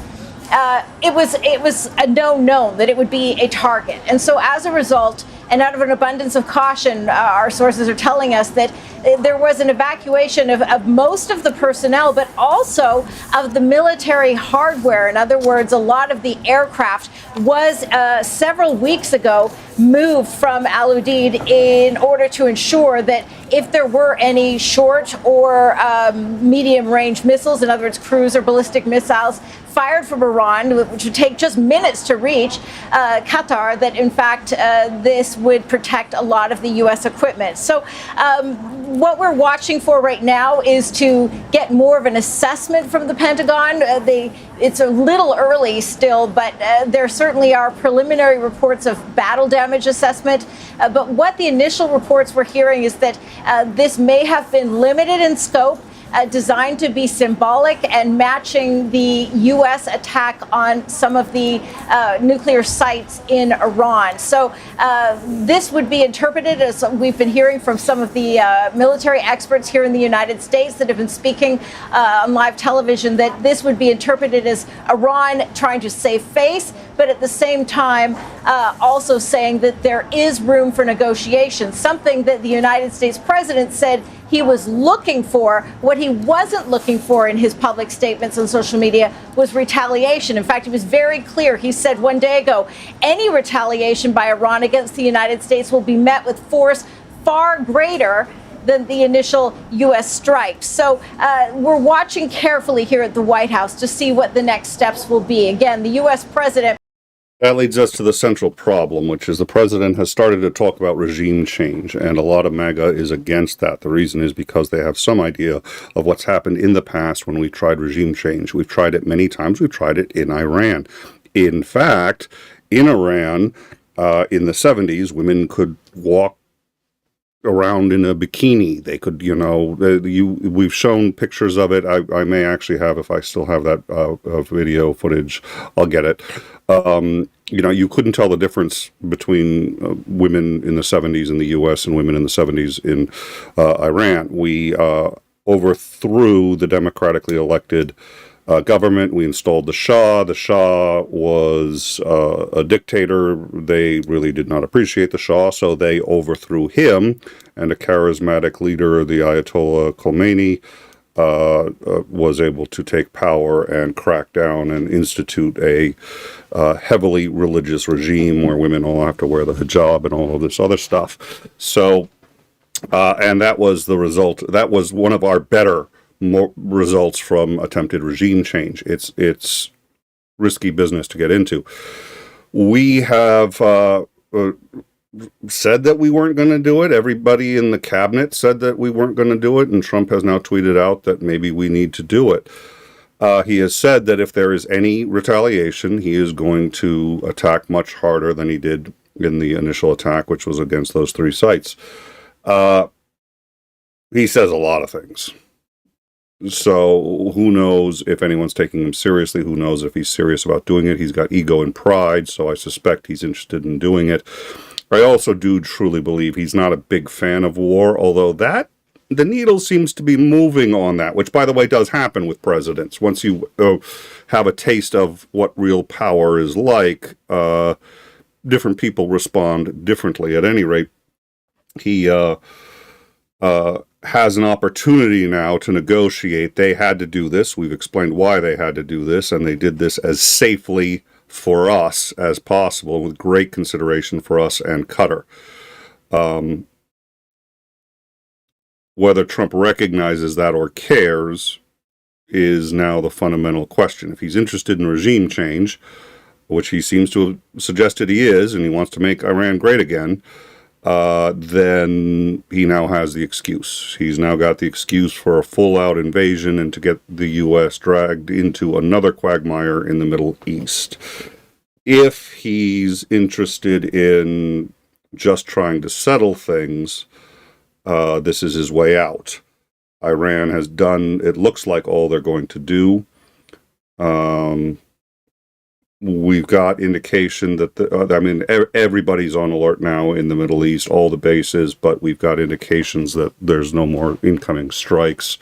it was a known that it would be a target. And so as a result, and out of an abundance of caution, our sources are telling us that there was an evacuation of most of the personnel, but also of the military hardware. In other words, a lot of the aircraft was several weeks ago moved from Al-Udeid in order to ensure that if there were any short or medium-range missiles, in other words, cruise or ballistic missiles, fired from Iran, which would take just minutes to reach Qatar, that in fact this would protect a lot of the U.S. equipment. So what we're watching for right now is to get more of an assessment from the Pentagon. It's a little early still, but there certainly are preliminary reports of battle damage assessment. But what the initial reports we're hearing is that this may have been limited in scope, designed to be symbolic and matching the U.S. attack on some of the nuclear sites in Iran. So this would be interpreted, as we've been hearing from some of the military experts here in the United States that have been speaking on live television, that this would be interpreted as Iran trying to save face, but at the same time also saying that there is room for negotiation, something that the United States president said he was looking for. What he wasn't looking for in his public statements on social media was retaliation. In fact, he was very clear. He said one day ago, any retaliation by Iran against the United States will be met with force far greater than the initial U.S. strike. So we're watching carefully here at the White House to see what the next steps will be. Again, the U.S. president. That leads us to the central problem, which is the president has started to talk about regime change, and a lot of MAGA is against that. The reason is because they have some idea of what's happened in the past when we've tried regime change. We've tried it many times. We've tried it in Iran. In fact, in Iran, in the 70s, women could walk around in a bikini. They could, we've shown pictures of it. I may actually have, if I still have that video footage, I'll get it. You couldn't tell the difference between women in the 70s in the U.S. and women in the 70s in Iran. We overthrew the democratically elected government. We installed the Shah. The Shah was a dictator. They really did not appreciate the Shah, so they overthrew him, and a charismatic leader, the Ayatollah Khomeini, was able to take power and crack down and institute a heavily religious regime where women all have to wear the hijab and all of this other stuff. So, and that was the result. That was one of our better results from attempted regime change. It's risky business to get into. We have said that we weren't going to do it. Everybody in the cabinet said that we weren't going to do it, and Trump has now tweeted out that maybe we need to do it. He has said that if there is any retaliation, he is going to attack much harder than he did in the initial attack, which was against those 3 sites. He says a lot of things. So who knows if anyone's taking him seriously? Who knows if he's serious about doing it? He's got ego and pride, so I suspect he's interested in doing it. I also do truly believe he's not a big fan of war, although the needle seems to be moving on that, which, by the way, does happen with presidents. Once you have a taste of what real power is like, different people respond differently. At any rate, he has an opportunity now to negotiate. They had to do this. We've explained why they had to do this, and they did this as safely for us as possible, with great consideration for us and Qatar. Whether Trump recognizes that or cares is now the fundamental question. If he's interested in regime change, which he seems to have suggested he is, and he wants to make Iran great again, then he now has the excuse. He's now got the excuse for a full-out invasion and to get the U.S. dragged into another quagmire in the Middle East. If he's interested in just trying to settle things, this is his way out. Iran has done, it looks like, all they're going to do. We've got indication that, everybody's on alert now in the Middle East, all the bases, but we've got indications that there's no more incoming strikes.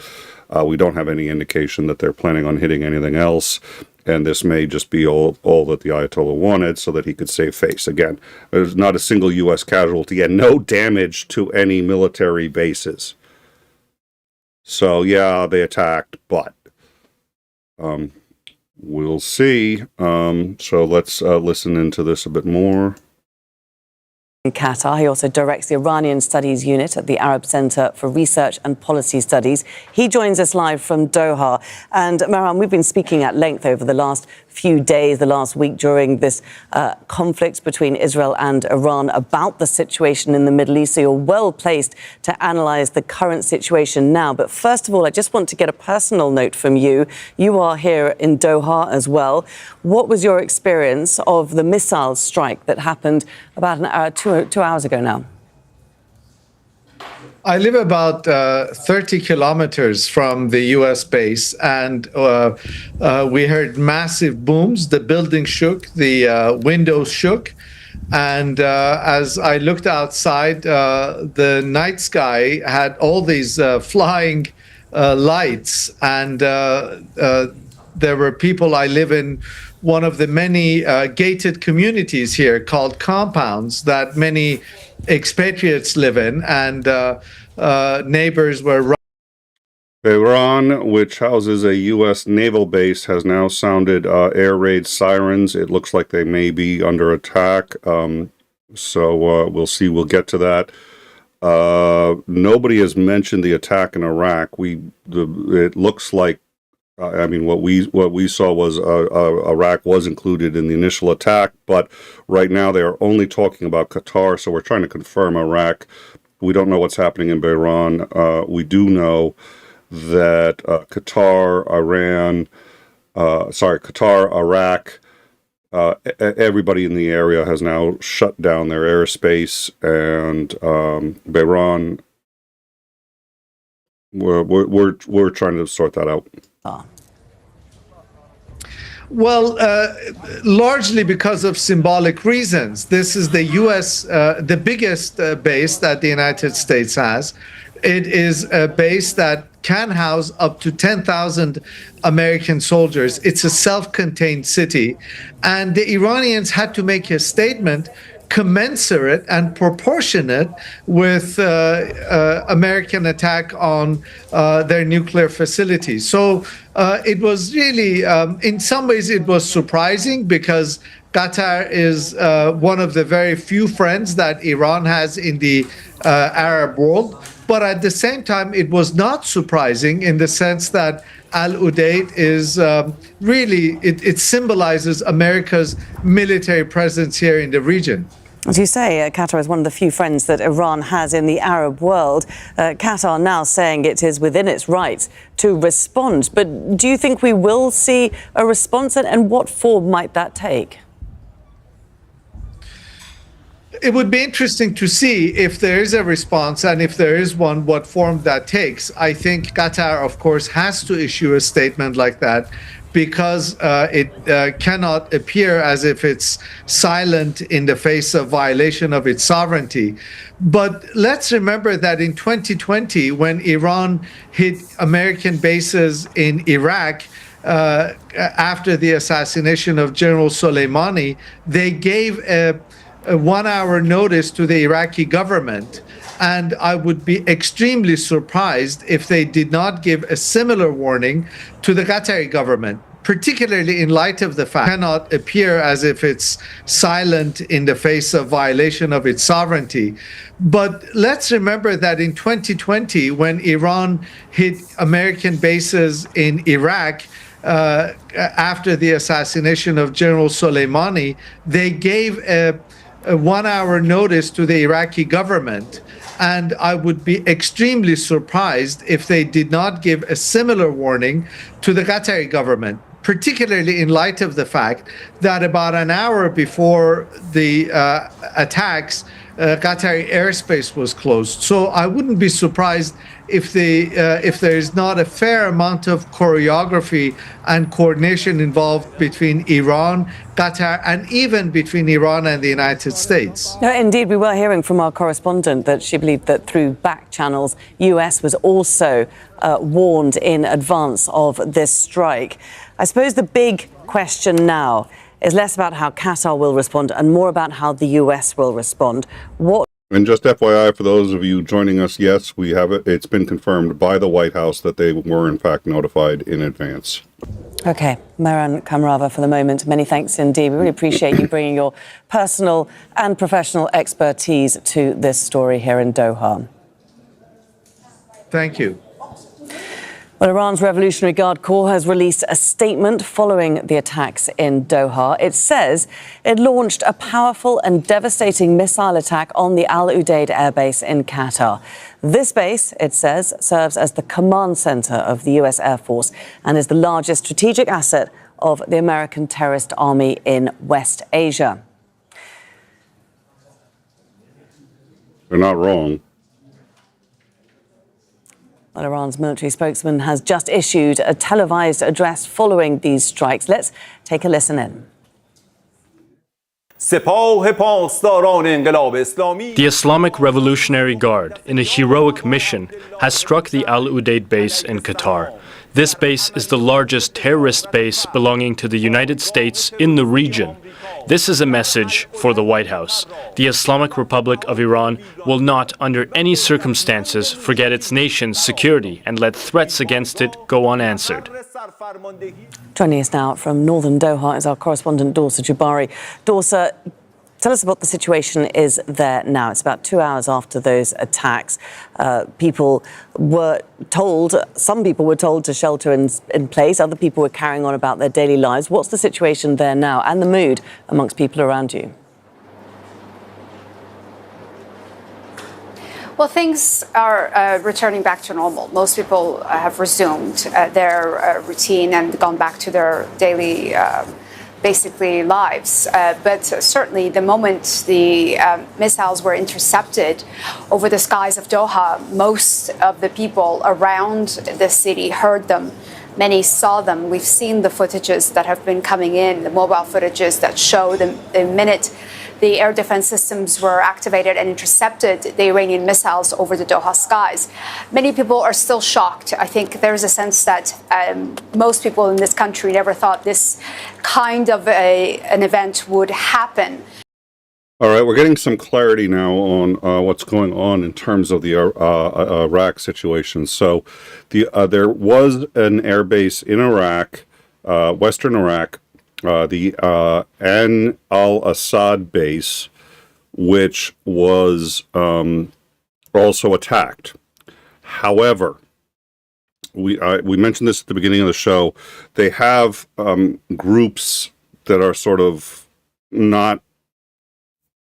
We don't have any indication that they're planning on hitting anything else, and this may just be all that the Ayatollah wanted so that he could save face. Again, there's not a single U.S. casualty and no damage to any military bases. So, yeah, they attacked, but we'll see. So let's listen into this a bit more. In Qatar, he also directs the Iranian Studies Unit at the Arab Center for Research and Policy Studies. He joins us live from Doha. And Mehran, we've been speaking at length over the last few days, the last week, during this conflict between Israel and Iran about the situation in the Middle East. So you're well placed to analyze the current situation now. But first of all, I just want to get a personal note from you. You are here in Doha as well. What was your experience of the missile strike that happened about an hour, two hours ago now? I live about 30 kilometers from the US base, and we heard massive booms. The building shook, the windows shook. And as I looked outside, the night sky had all these flying lights. And there were people. I live in one of the many gated communities here called compounds that many expatriates live in, and neighbors were. Iran, which houses a U.S. naval base, has now sounded air raid sirens. It looks like they may be under attack. So we'll see. We'll get to that. Nobody has mentioned the attack in Iraq. It looks like, what we saw was Iraq was included in the initial attack, but right now they are only talking about Qatar, so we're trying to confirm Iraq. We don't know what's happening in Bahrain. We do know that Qatar, Iraq, everybody in the area has now shut down their airspace, and Bahrain, we're trying to sort that out. Well, largely because of symbolic reasons. This is the U.S., the biggest base that the United States has. It is a base that can house up to 10,000 American soldiers. It's a self-contained city. And the Iranians had to make a statement commensurate and proportionate with American attack on their nuclear facilities. So it was really, in some ways, it was surprising because Qatar is one of the very few friends that Iran has in the Arab world. But at the same time, it was not surprising in the sense that Al-Udeid is really, it symbolizes America's military presence here in the region. As you say, Qatar is one of the few friends that Iran has in the Arab world. Qatar now saying it is within its rights to respond. But do you think we will see a response, and what form might that take? It would be interesting to see if there is a response, and if there is one, what form that takes. I think Qatar, of course, has to issue a statement like that because it cannot appear as if it's silent in the face of violation of its sovereignty. But let's remember that in 2020, when Iran hit American bases in Iraq, after the assassination of General Soleimani, they gave a 1 hour notice to the Iraqi government. And I would be extremely surprised if they did not give a similar warning to the Qatari government, particularly in light of the fact it cannot appear as if it's silent in the face of violation of its sovereignty. But let's remember that in 2020, when Iran hit American bases in Iraq, after the assassination of General Soleimani, they gave a 1 hour notice to the Iraqi government. And I would be extremely surprised if they did not give a similar warning to the Qatari government, particularly in light of the fact that about an hour before the attacks, Qatari airspace was closed. So I wouldn't be surprised if there is not a fair amount of choreography and coordination involved between Iran, Qatar, and even between Iran and the United States. No, indeed, we were hearing from our correspondent that she believed that through back channels, US was also warned in advance of this strike. I suppose the big question now is less about how Qatar will respond and more about how the US will respond. And just FYI, for those of you joining us, yes, we have it. It's been confirmed by the White House that they were, in fact, notified in advance. Okay, Mehran Kamrava, for the moment, many thanks indeed. We really appreciate you bringing your personal and professional expertise to this story here in Doha. Thank you. Well, Iran's Revolutionary Guard Corps has released a statement following the attacks in Doha. It says it launched a powerful and devastating missile attack on the Al-Udeid Airbase in Qatar. This base, it says, serves as the command center of the US Air Force and is the largest strategic asset of the American terrorist army in West Asia. They're not wrong. Well, Iran's military spokesman has just issued a televised address following these strikes. Let's take a listen in. The Islamic Revolutionary Guard, in a heroic mission, has struck the Al-Udeid base in Qatar. This base is the largest terrorist base belonging to the United States in the region. This is a message for the White House. The Islamic Republic of Iran will not, under any circumstances, forget its nation's security and let threats against it go unanswered. Joining us now from northern Doha is our correspondent, Dosa Jubari. Dosa, tell us what the situation is there now. It's about 2 hours after those attacks. People were told, some people were told to shelter in place. Other people were carrying on about their daily lives. What's the situation there now and the mood amongst people around you? Well, things are returning back to normal. Most people have resumed their routine and gone back to their daily basically lives. But certainly the moment the missiles were intercepted over the skies of Doha, most of the people around the city heard them. Many saw them. We've seen the footages that have been coming in, the mobile footages that show the minute the air defense systems were activated and intercepted the Iranian missiles over the Doha skies. Many people are still shocked. I think there's a sense that most people in this country never thought this kind of an event would happen. All right, we're getting some clarity now on what's going on in terms of the Iraq situation. So there was an airbase in Iraq, western Iraq, the Ain al-Assad base, which was also attacked. However, we mentioned this at the beginning of the show. They have groups that are sort of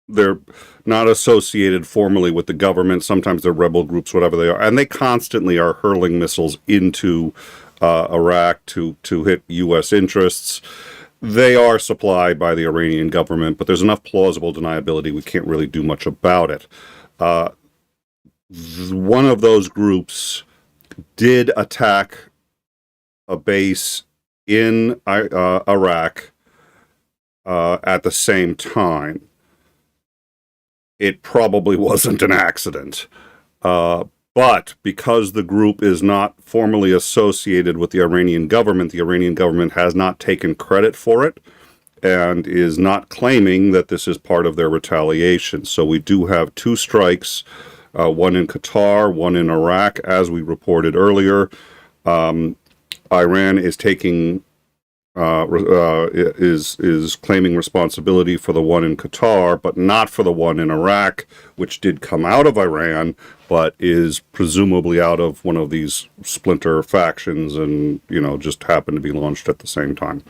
they're not associated formally with the government. Sometimes they're rebel groups, whatever they are, and they constantly are hurling missiles into Iraq to hit U.S. interests. They are supplied by the Iranian government, but there's enough plausible deniability we can't really do much about it. One of those groups did attack a base in Iraq at the same time. It probably wasn't an accident. But because the group is not formally associated with the Iranian government has not taken credit for it and is not claiming that this is part of their retaliation. So we do have two strikes, one in Qatar, one in Iraq, as we reported earlier. Iran is taking is claiming responsibility for the one in Qatar, but not for the one in Iraq, which did come out of Iran, but is presumably out of one of these splinter factions and, just happened to be launched at the same time.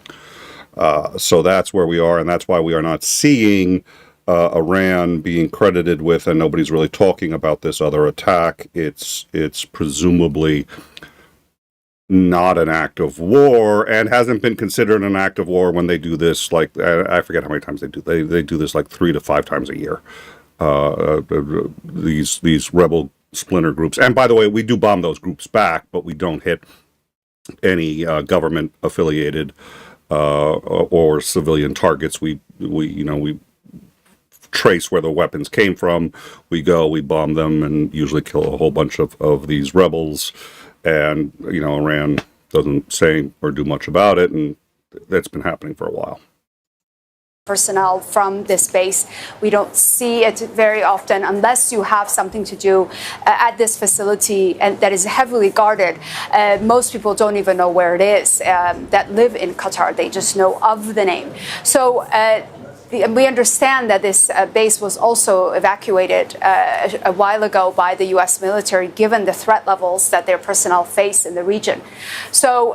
So that's where we are, and that's why we are not seeing Iran being credited with, and nobody's really talking about this other attack. It's presumably not an act of war, and hasn't been considered an act of war when they do this, like, I forget how many times they do. They do this like 3 to 5 times a year. These rebel splinter groups. And by the way, we do bomb those groups back, but we don't hit any government affiliated or civilian targets. We trace where the weapons came from. We bomb them, and usually kill a whole bunch of these rebels. And, Iran doesn't say or do much about it, and that's been happening for a while. Personnel from this base. We don't see it very often unless you have something to do at this facility and that is heavily guarded. Most people don't even know where it is that live in Qatar. They just know of the name. So we understand that this base was also evacuated a while ago by the U.S. military, given the threat levels that their personnel face in the region. So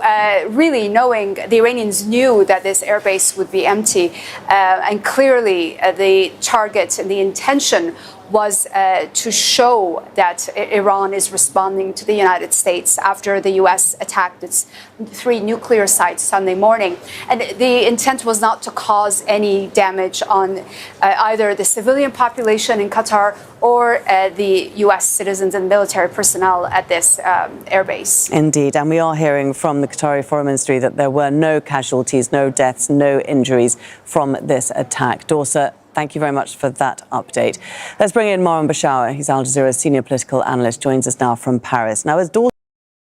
really knowing the Iranians knew that this airbase would be empty, and clearly the target and the intention was to show that Iran is responding to the United States after the U.S. attacked its 3 nuclear sites Sunday morning. And the intent was not to cause any damage on either the civilian population in Qatar or the U.S. citizens and military personnel at this airbase. Indeed, and we are hearing from the Qatari Foreign Ministry that there were no casualties, no deaths, no injuries from this attack. Dorsett, thank you very much for that update. Let's bring in Marwan Bashar. He's Al Jazeera's senior political analyst, joins us now from Paris. Now, as Dorsett...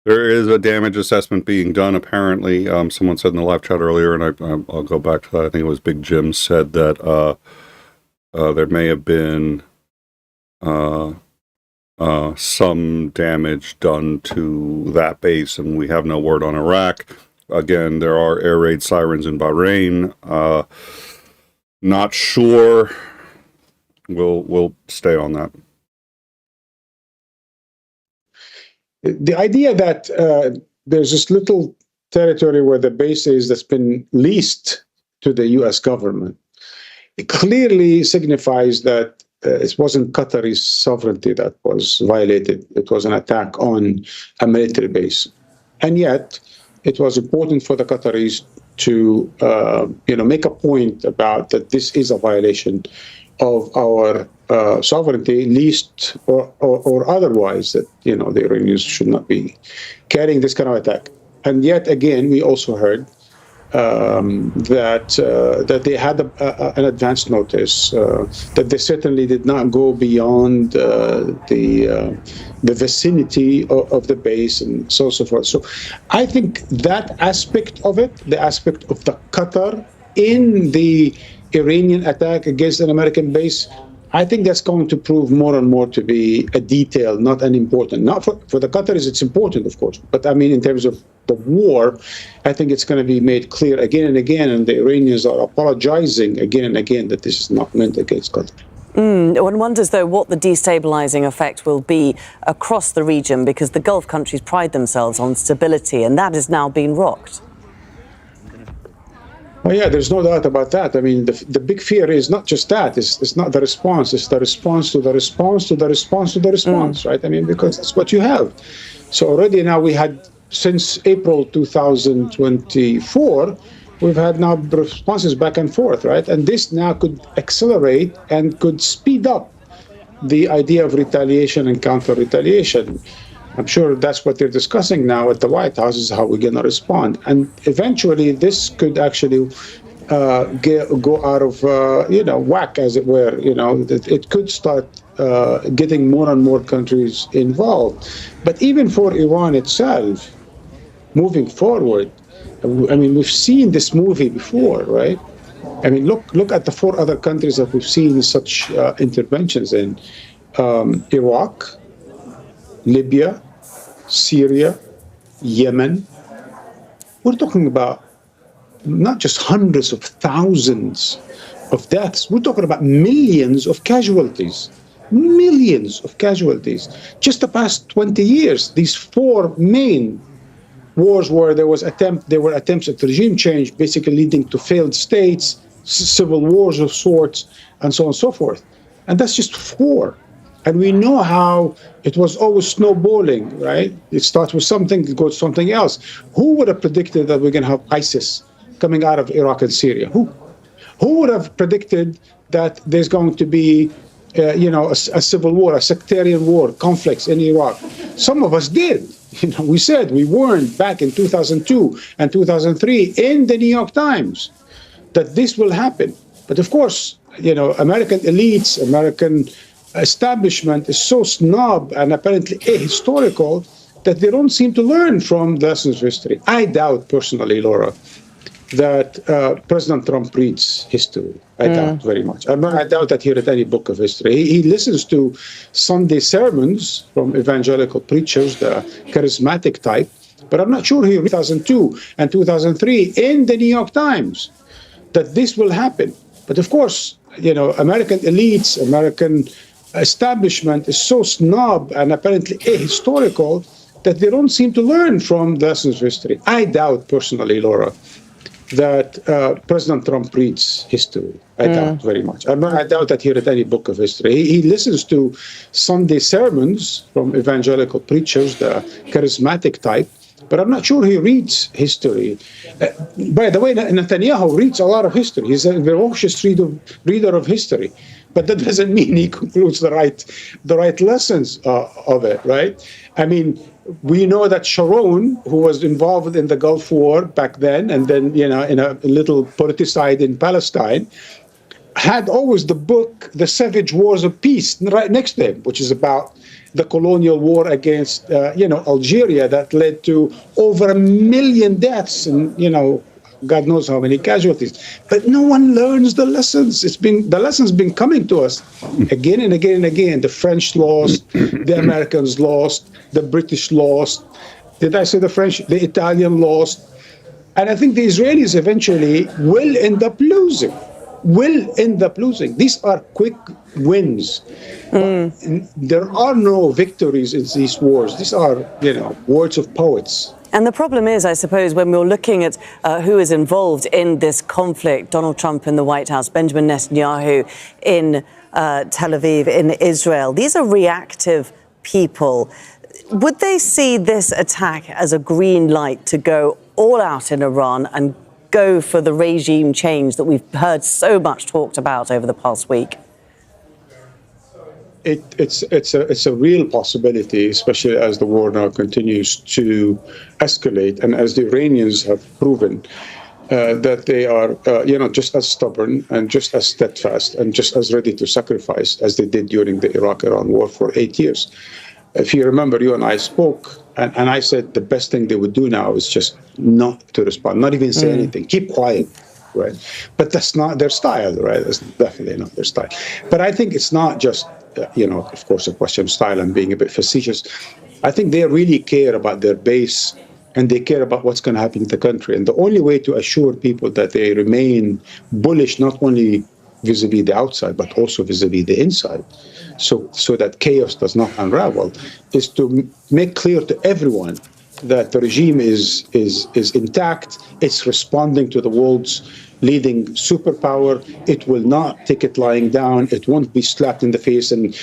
There is a damage assessment being done, apparently. Someone said in the live chat earlier, and I'll go back to that. I think it was Big Jim said that there may have been some damage done to that base, and we have no word on Iraq. Again, there are air raid sirens in Bahrain. Not sure. We'll stay on that. The idea that there's this little territory where the base is that's been leased to the U.S. government, it clearly signifies that it wasn't Qatari's sovereignty that was violated. It was an attack on a military base. And yet, it was important for the Qataris to make a point about that this is a violation of our sovereignty, least or otherwise, that the Iranians should not be carrying this kind of attack. And yet again, we also heard that they had an advance notice, that they certainly did not go beyond the vicinity of the base, and so forth. So I think that aspect of it, the aspect of the Qatar in the Iranian attack against an American base, I think that's going to prove more and more to be a detail, not an important. Not for the Qataris, it's important, of course. But I mean, in terms of the war, I think it's going to be made clear again and again, and the Iranians are apologizing again and again that this is not meant against Qatar. One wonders, though, what the destabilizing effect will be across the region, because the Gulf countries pride themselves on stability, and that has now been rocked. Well, yeah, there's no doubt about that. I mean, the big fear is not just that. It's not the response. It's the response to the response to the response to the response, right? I mean, because that's what you have. So already now we had, since April 2024, we've had now responses back and forth, right? And this now could accelerate and could speed up the idea of retaliation and counter-retaliation. I'm sure that's what they're discussing now at the White House, is how we're going to respond. And eventually this could actually go out of, whack, as it were. It could start getting more and more countries involved. But even for Iran itself, moving forward, I mean, we've seen this movie before, right? I mean, look at the 4 other countries that we've seen such interventions in: Iraq, Libya, Syria, Yemen. We're talking about not just hundreds of thousands of deaths. We're talking about millions of casualties. Millions of casualties. Just the past 20 years, these 4 main wars where there were attempts at regime change, basically leading to failed states, civil wars of sorts, and so on and so forth. And that's just 4. And we know how it was always snowballing, right? It starts with something, it goes to something else. Who would have predicted that we're going to have ISIS coming out of Iraq and Syria? Who would have predicted that there's going to be, a civil war, a sectarian war, conflicts in Iraq? Some of us did. We said, we warned back in 2002 and 2003 in the New York Times that this will happen. But of course, American elites, American establishment is so snob and apparently ahistorical that they don't seem to learn from the lessons of history. I doubt personally, Laura, that President Trump reads history. I doubt very much. I doubt that he read any book of history. He listens to Sunday sermons from evangelical preachers, the charismatic type, but I'm not sure he read 2002 and 2003 in the New York Times that this will happen. But of course, American elites, American establishment is so snob and apparently ahistorical that they don't seem to learn from the lessons of history. I doubt personally, Laura, that President Trump reads history. I doubt very much. I doubt that he read any book of history. He listens to Sunday sermons from evangelical preachers, the charismatic type, but I'm not sure he reads history. By the way, Netanyahu reads a lot of history. He's a ferocious reader of history. But that doesn't mean he concludes the right lessons of it, right? I mean, we know that Sharon, who was involved in the Gulf War back then, and then in a little politicide in Palestine, had always the book "The Savage Wars of Peace" right next to him, which is about the colonial war against Algeria that led to over 1 million deaths and God knows how many casualties. But no one learns the lessons. The lessons been coming to us again and again and again. The French lost, the Americans lost, the British lost. Did I say the French? The Italian lost. And I think the Israelis eventually will end up losing. These are quick wins. There are no victories in these wars. These are, words of poets. And the problem is, I suppose, when we're looking at who is involved in this conflict, Donald Trump in the White House, Benjamin Netanyahu in Tel Aviv, in Israel, these are reactive people. Would they see this attack as a green light to go all out in Iran and go for the regime change that we've heard so much talked about over the past week? It's a real possibility, especially as the war now continues to escalate, and as the Iranians have proven. that they are, just as stubborn and just as steadfast and just as ready to sacrifice as they did during the Iraq-Iran war for 8 years. If you remember, you and I spoke, and I said the best thing they would do now is just not to respond, not even say anything, keep quiet, right? But that's not their style, right? That's definitely not their style. But I think it's not just, of course, a question of style and being a bit facetious. I think they really care about their base, and they care about what's going to happen to the country. And the only way to assure people that they remain bullish, not only vis-a-vis the outside, but also vis-a-vis the inside, so that chaos does not unravel, is to make clear to everyone that the regime is intact. It's responding to the world's leading superpower. It will not take it lying down. It won't be slapped in the face and,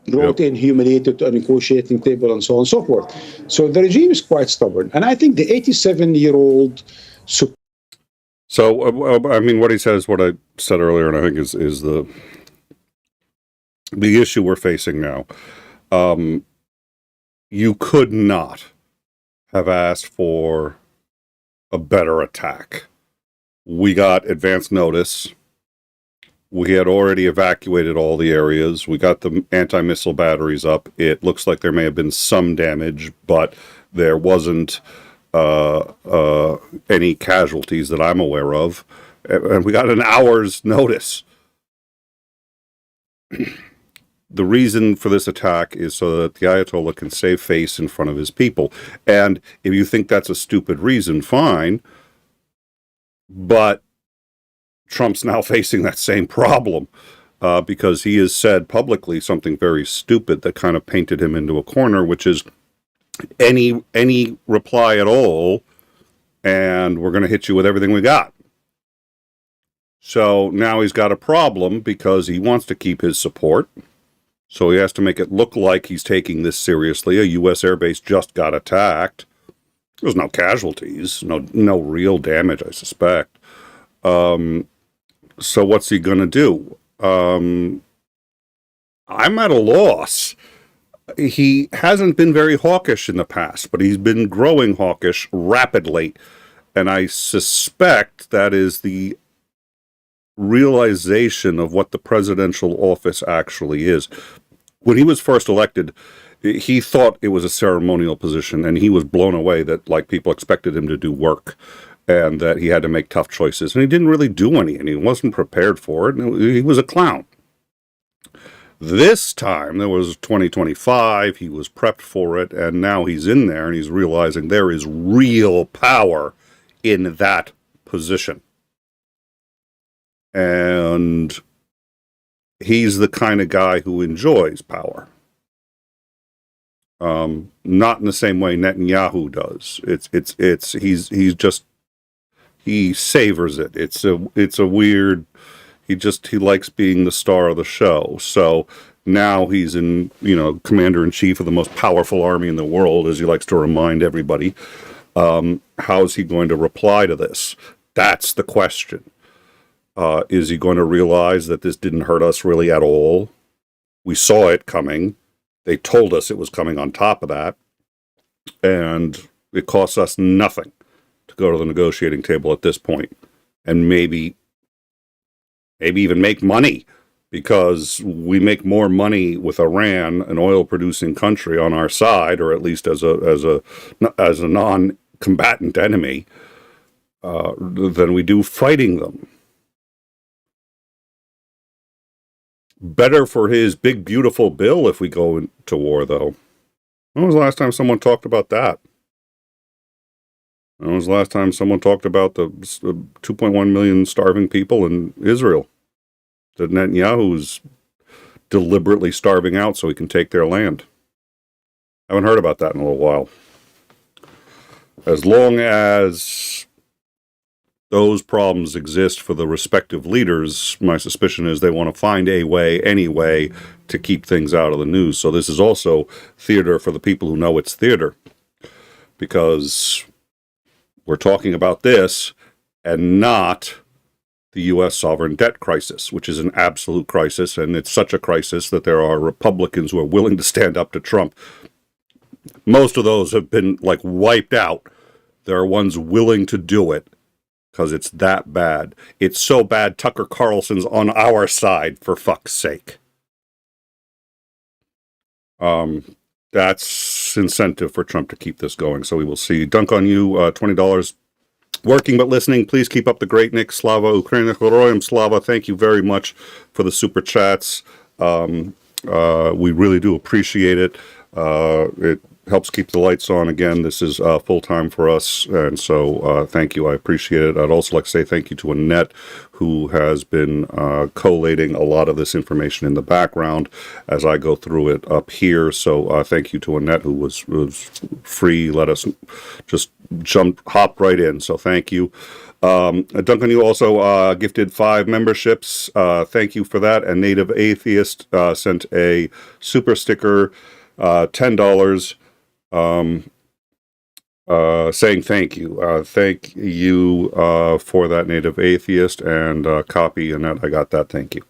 brought in, humiliated to a negotiating table, and so on and so forth. So the regime is quite stubborn. And I think the 87-year-old... I mean, what he says, what I said earlier, and I think is the issue we're facing now. You could not have asked for a better attack. We got advance notice. We had already evacuated all the areas. We got the anti-missile batteries up. It looks like there may have been some damage, but there wasn't any casualties that I'm aware of. And we got an hour's notice. The reason for this attack is so that the Ayatollah can save face in front of his people. And if you think that's a stupid reason, fine. But Trump's now facing that same problem because he has said publicly something very stupid that kind of painted him into a corner, which is any reply at all, and we're going to hit you with everything we got. So now he's got a problem because he wants to keep his support. So he has to make it look like he's taking this seriously. A US airbase just got attacked. There's no casualties, no real damage, I suspect. So what's he going to do? I'm at a loss. He hasn't been very hawkish in the past, but he's been growing hawkish rapidly. And I suspect that is the realization of what the presidential office actually is. When he was first elected, he thought it was a ceremonial position, and he was blown away that people expected him to do work and that he had to make tough choices. And he didn't really do any, and he wasn't prepared for it. And he was a clown. This time, there was 2025, he was prepped for it, and now he's in there, and he's realizing there is real power in that position. And he's the kind of guy who enjoys power. Not in the same way Netanyahu does. He savors it. It's a weird, he likes being the star of the show. So now he's commander-in-chief of the most powerful army in the world, as he likes to remind everybody. How's he going to reply to this? That's the question. Is he going to realize that this didn't hurt us really at all? We saw it coming. They told us it was coming on top of that. And it costs us nothing to go to the negotiating table at this point. And maybe even make money, because we make more money with Iran, an oil-producing country, on our side, or at least as a non-combatant enemy, than we do fighting them. Better for his big, beautiful bill if we go into war, though. When was the last time someone talked about that? When was the last time someone talked about the 2.1 million starving people in Israel that Netanyahu's deliberately starving out so he can take their land? I haven't heard about that in a little while. As long as those problems exist for the respective leaders, my suspicion is they want to find a way, any way, to keep things out of the news. So this is also theater for the people who know it's theater, because we're talking about this and not the U.S. sovereign debt crisis, which is an absolute crisis, and it's such a crisis that there are Republicans who are willing to stand up to Trump. Most of those have been wiped out. There are ones willing to do it, because it's that bad. It's so bad Tucker Carlson's on our side, for fuck's sake. That's incentive for Trump to keep this going. So we will see. Dunk on you, $20. Working but listening. Please keep up the greatness. Slava Ukraina, Heroyam Slava. Thank you very much for the super chats. We really do appreciate it. It helps keep the lights on. Again, this is full-time for us, and so thank you. I appreciate it. I'd also like to say thank you to Annette, who has been collating a lot of this information in the background as I go through it up here. So thank you to Annette, who was free. Let us just hop right in. So thank you. Duncan, you also gifted 5 memberships. Thank you for that. And Native Atheist sent a super sticker, $10, saying thank you. Thank you for that, Native Atheist, and copy, Annette. I got that. Thank you.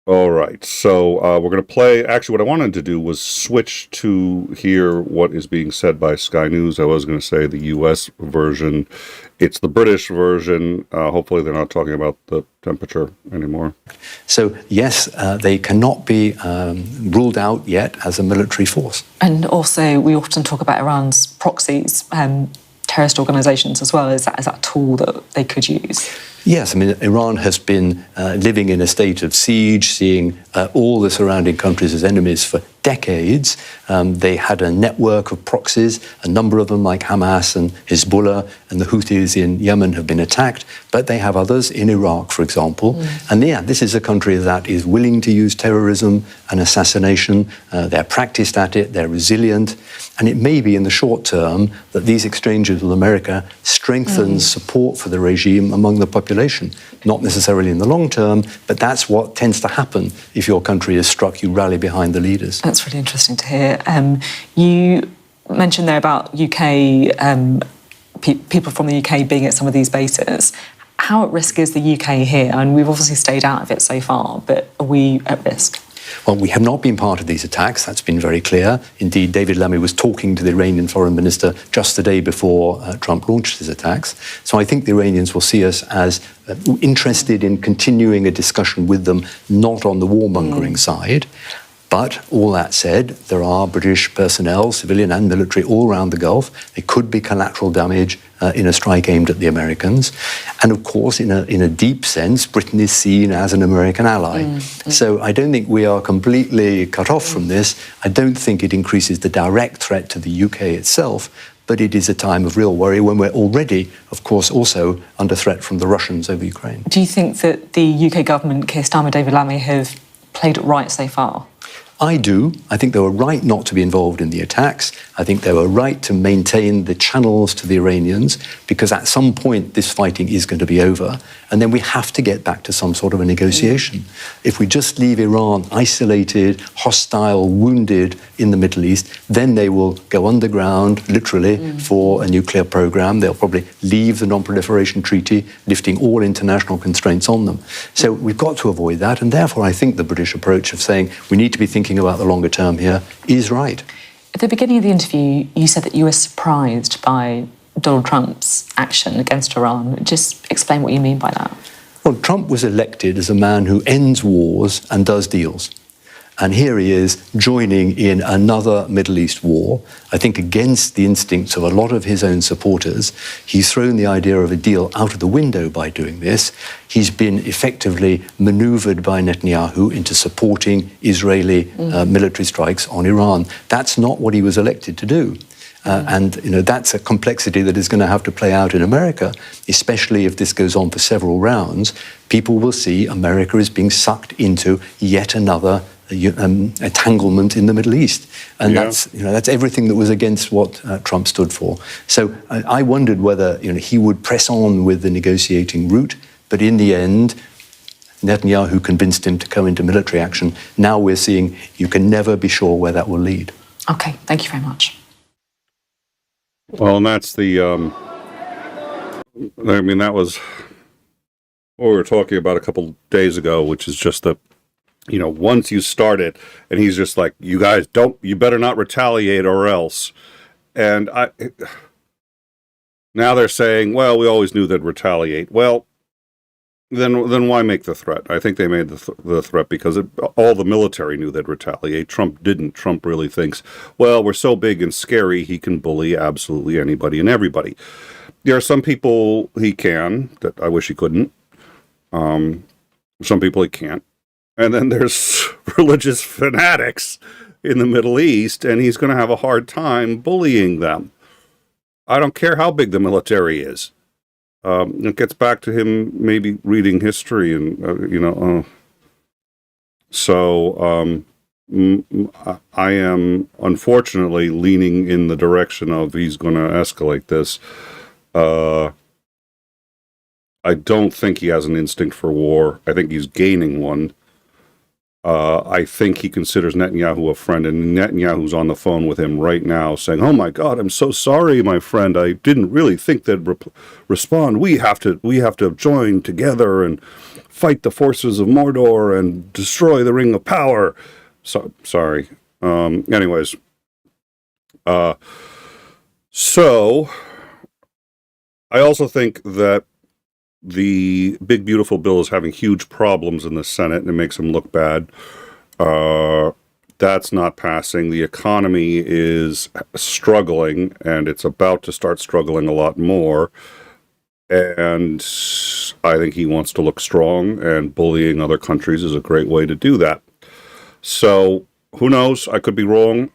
All right, so we're going to play. Actually, what I wanted to do was switch to hear what is being said by Sky News. I was going to say the U.S. version. It's the British version. Hopefully, they're not talking about the temperature anymore. So, yes, they cannot be ruled out yet as a military force. And also, we often talk about Iran's proxies, terrorist organisations as well. Is that a tool that they could use? Yes, I mean, Iran has been living in a state of siege, seeing all the surrounding countries as enemies for decades. They had a network of proxies, a number of them like Hamas and Hezbollah, and the Houthis in Yemen have been attacked, but they have others in Iraq, for example. And yeah, this is a country that is willing to use terrorism and assassination. They're practiced at it, they're resilient, and it may be in the short term that these exchanges with America strengthens support for the regime among the population. Not necessarily in the long term, but that's what tends to happen if your country is struck. You rally behind the leaders. That's really interesting to hear. You mentioned there about UK people from the UK being at some of these bases. How at risk is the UK here? And we've obviously stayed out of it so far, but are we at risk? Well, we have not been part of these attacks. That's been very clear. Indeed, David Lammy was talking to the Iranian foreign minister just the day before Trump launched his attacks. So I think the Iranians will see us as interested in continuing a discussion with them, not on the warmongering side. But all that said, there are British personnel, civilian and military, all around the Gulf. There could be collateral damage in a strike aimed at the Americans. And of course, in a deep sense, Britain is seen as an American ally. So I don't think we are completely cut off from this. I don't think it increases the direct threat to the UK itself, but it is a time of real worry when we're already, of course, also under threat from the Russians over Ukraine. Do you think that the UK government, Keir Starmer, David Lammy, have played it right so far? I do. I think they were right not to be involved in the attacks. I think they were right to maintain the channels to the Iranians, because at some point this fighting is going to be over, and then we have to get back to some sort of a negotiation. If we just leave Iran isolated, hostile, wounded in the Middle East, then they will go underground, literally, for a nuclear program. They'll probably leave the Non-Proliferation Treaty, lifting all international constraints on them. So we've got to avoid that, and therefore I think the British approach of saying we need to be thinking about the longer term here is right. At the beginning of the interview, you said that you were surprised by Donald Trump's action against Iran. Just explain what you mean by that. Well, Trump was elected as a man who ends wars and does deals. And here he is joining in another Middle East war, I think against the instincts of a lot of his own supporters. He's thrown the idea of a deal out of the window by doing this. He's been effectively maneuvered by Netanyahu into supporting Israeli military strikes on Iran. That's not what he was elected to do. And that's a complexity that is going to have to play out in America, especially if this goes on for several rounds. People will see America is being sucked into yet another entanglement in the Middle East, and that's everything that was against what Trump stood for. So I wondered whether he would press on with the negotiating route, but in the end, Netanyahu convinced him to go into military action. Now we're seeing you can never be sure where that will lead. Okay, thank you very much. Well, and that's the. I mean, that was what we were talking about a couple days ago, which is just the. Once you start it, and he's just like, you guys you better not retaliate or else. And Now they're saying, well, we always knew they'd retaliate. Well, then why make the threat? I think they made the threat because all the military knew they'd retaliate. Trump didn't. Trump really thinks, well, we're so big and scary, he can bully absolutely anybody and everybody. There are some people he can, that I wish he couldn't. Some people he can't. And then there's religious fanatics in the Middle East, and he's going to have a hard time bullying them. I don't care how big the military is. It gets back to him maybe reading history and, So I am unfortunately leaning in the direction of he's going to escalate this. I don't think he has an instinct for war. I think he's gaining one. I think he considers Netanyahu a friend, and Netanyahu's on the phone with him right now saying, oh my God, I'm so sorry, my friend. I didn't really think they'd respond. We have to join together and fight the forces of Mordor and destroy the Ring of Power. So, sorry. Anyways. So, I also think that the big, beautiful bill is having huge problems in the Senate, and it makes him look bad. That's not passing. The economy is struggling, and it's about to start struggling a lot more. And I think he wants to look strong, and bullying other countries is a great way to do that. So, who knows? I could be wrong.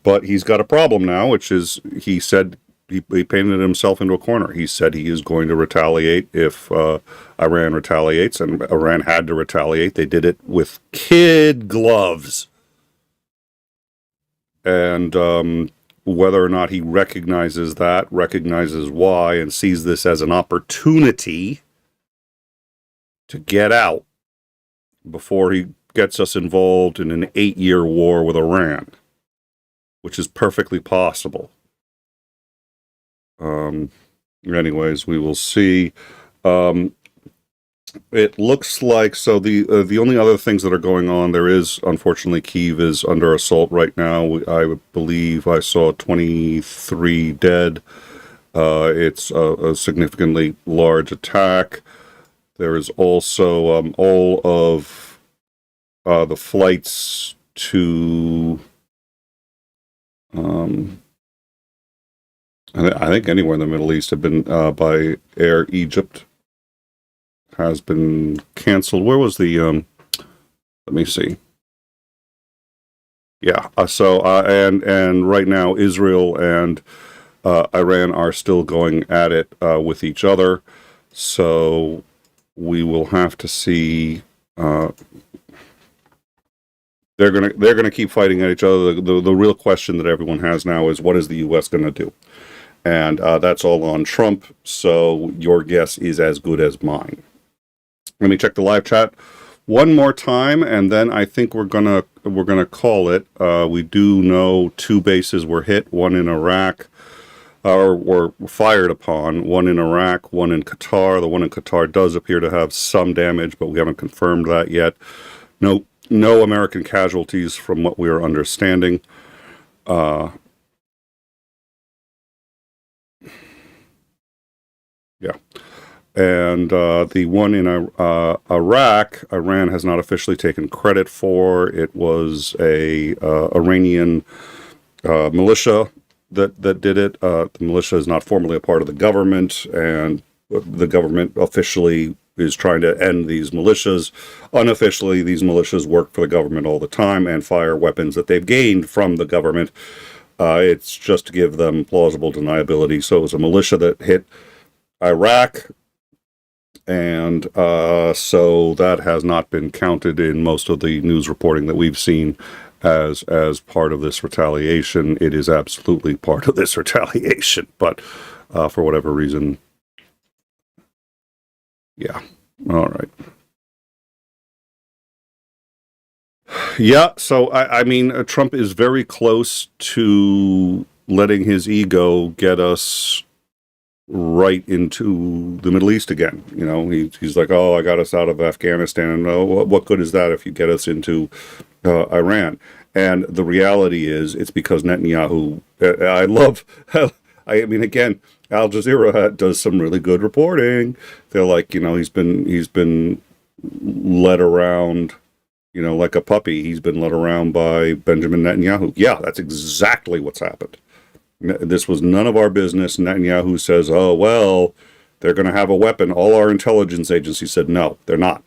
But he's got a problem now, which is he said he painted himself into a corner. He said he is going to retaliate if Iran retaliates, and Iran had to retaliate. They did it with kid gloves. And whether or not he recognizes that, recognizes why, and sees this as an opportunity to get out before he gets us involved in an 8-year war with Iran, which is perfectly possible. Anyways, we will see. It looks like, so the only other things that are going on, there is, unfortunately, Kyiv is under assault right now. I believe I saw 23 dead. It's a significantly large attack. There is also all of the flights to I think anywhere in the Middle East have been by Air Egypt has been canceled. Where was the let me see. Yeah, and right now Israel and Iran are still going at it with each other. So we will have to see. They're gonna keep fighting at each other. The real question that everyone has now is, what is the U.S. going to do? And that's all on Trump. So your guess is as good as mine. Let me check the live chat one more time, and then I think we're gonna call it. We do know 2 bases were hit, one in Iraq, or were fired upon, one in Iraq, one in Qatar. The one in Qatar does appear to have some damage, but we haven't confirmed that yet. No American casualties from what we are understanding. Yeah. And the one in Iraq, Iran has not officially taken credit for. It was a Iranian militia that did it. The militia is not formally a part of the government, and the government officially is trying to end these militias. Unofficially, these militias work for the government all the time and fire weapons that they've gained from the government. It's just to give them plausible deniability. So it was a militia that hit Iraq, and so that has not been counted in most of the news reporting that we've seen as part of this retaliation. It is absolutely part of this retaliation, but for whatever reason, yeah. All right. Yeah, so I mean, Trump is very close to letting his ego get us right into the Middle East again. You know, he's like, oh, I got us out of Afghanistan. Oh, what good is that if you get us into Iran. And the reality is, it's because Netanyahu. I love. I mean, again, Al Jazeera does some really good reporting. They're like, he's been led around, like a puppy. He's been led around by Benjamin Netanyahu. Yeah, that's exactly what's happened. This was none of our business. Netanyahu says, oh, well, they're going to have a weapon. All our intelligence agencies said, no, they're not.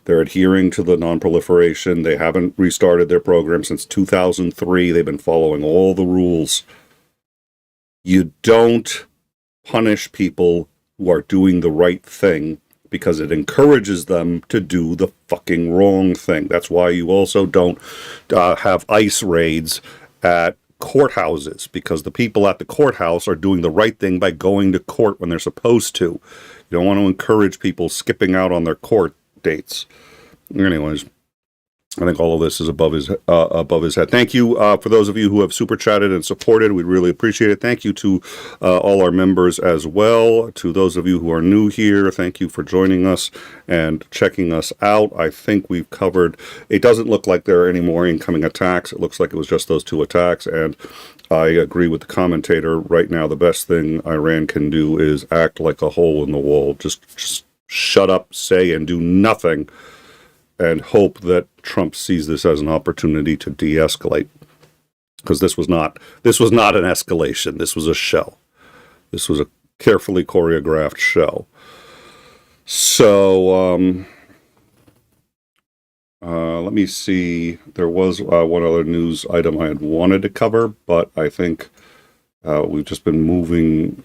They're adhering to the non-proliferation. They haven't restarted their program since 2003. They've been following all the rules. You don't punish people who are doing the right thing because it encourages them to do the fucking wrong thing. That's why you also don't have ICE raids at courthouses, because the people at the courthouse are doing the right thing by going to court when they're supposed to. You don't want to encourage people skipping out on their court dates. Anyways, I think all of this is above his head. Thank you for those of you who have super chatted and supported. We really appreciate it. Thank you to all our members as well. To those of you who are new here, thank you for joining us and checking us out. I think we've covered. It doesn't look like there are any more incoming attacks. It looks like it was just those two attacks. And I agree with the commentator. Right now, the best thing Iran can do is act like a hole in the wall. Just shut up, say, and do nothing, and hope that Trump sees this as an opportunity to de-escalate. Because this was not an escalation. This was a show. This was a carefully choreographed show. So, let me see. There was one other news item I had wanted to cover, but I think we've just been moving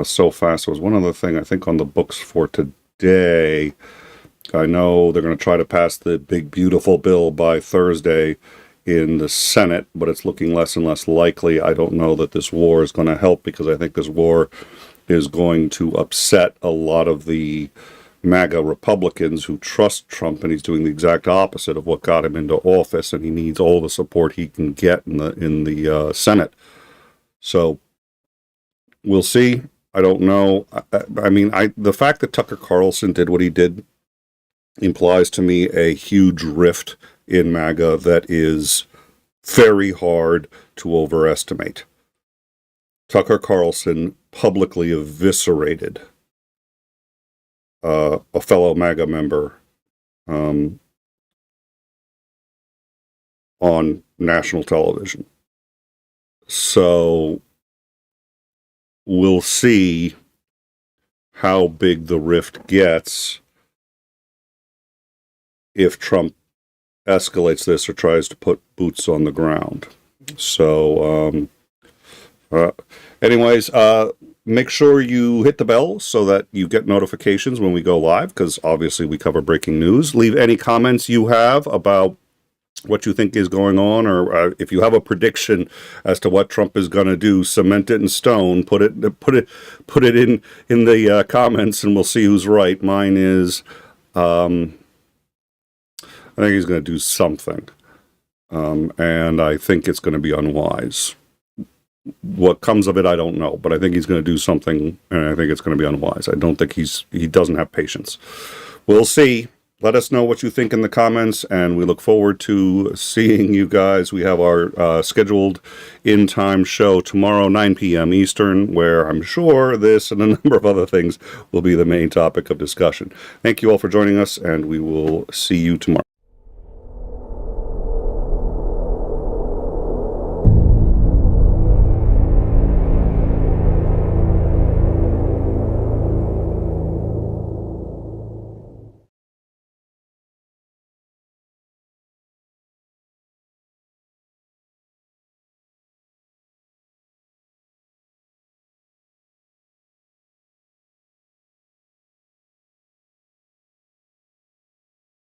so fast. There was one other thing I think on the books for today. I know they're going to try to pass the big, beautiful bill by Thursday in the Senate, but it's looking less and less likely. I don't know that this war is going to help, because I think this war is going to upset a lot of the MAGA Republicans who trust Trump, and he's doing the exact opposite of what got him into office, and he needs all the support he can get in the Senate. So we'll see. I don't know. I mean, the fact that Tucker Carlson did what he did implies to me a huge rift in MAGA that is very hard to overestimate. Tucker Carlson publicly eviscerated a fellow MAGA member on national television. So we'll see how big the rift gets if Trump escalates this or tries to put boots on the ground. So, anyways, make sure you hit the bell so that you get notifications when we go live, because obviously we cover breaking news. Leave any comments you have about what you think is going on, or if you have a prediction as to what Trump is going to do, cement it in stone. Put it in the comments, and we'll see who's right. Mine is, I think he's going to do something, and I think it's going to be unwise. What comes of it, I don't know, but I think he's going to do something, and I think it's going to be unwise. I don't think he doesn't have patience. We'll see. Let us know what you think in the comments, and we look forward to seeing you guys. We have our scheduled in-time show tomorrow, 9 p.m. Eastern, where I'm sure this and a number of other things will be the main topic of discussion. Thank you all for joining us, and we will see you tomorrow.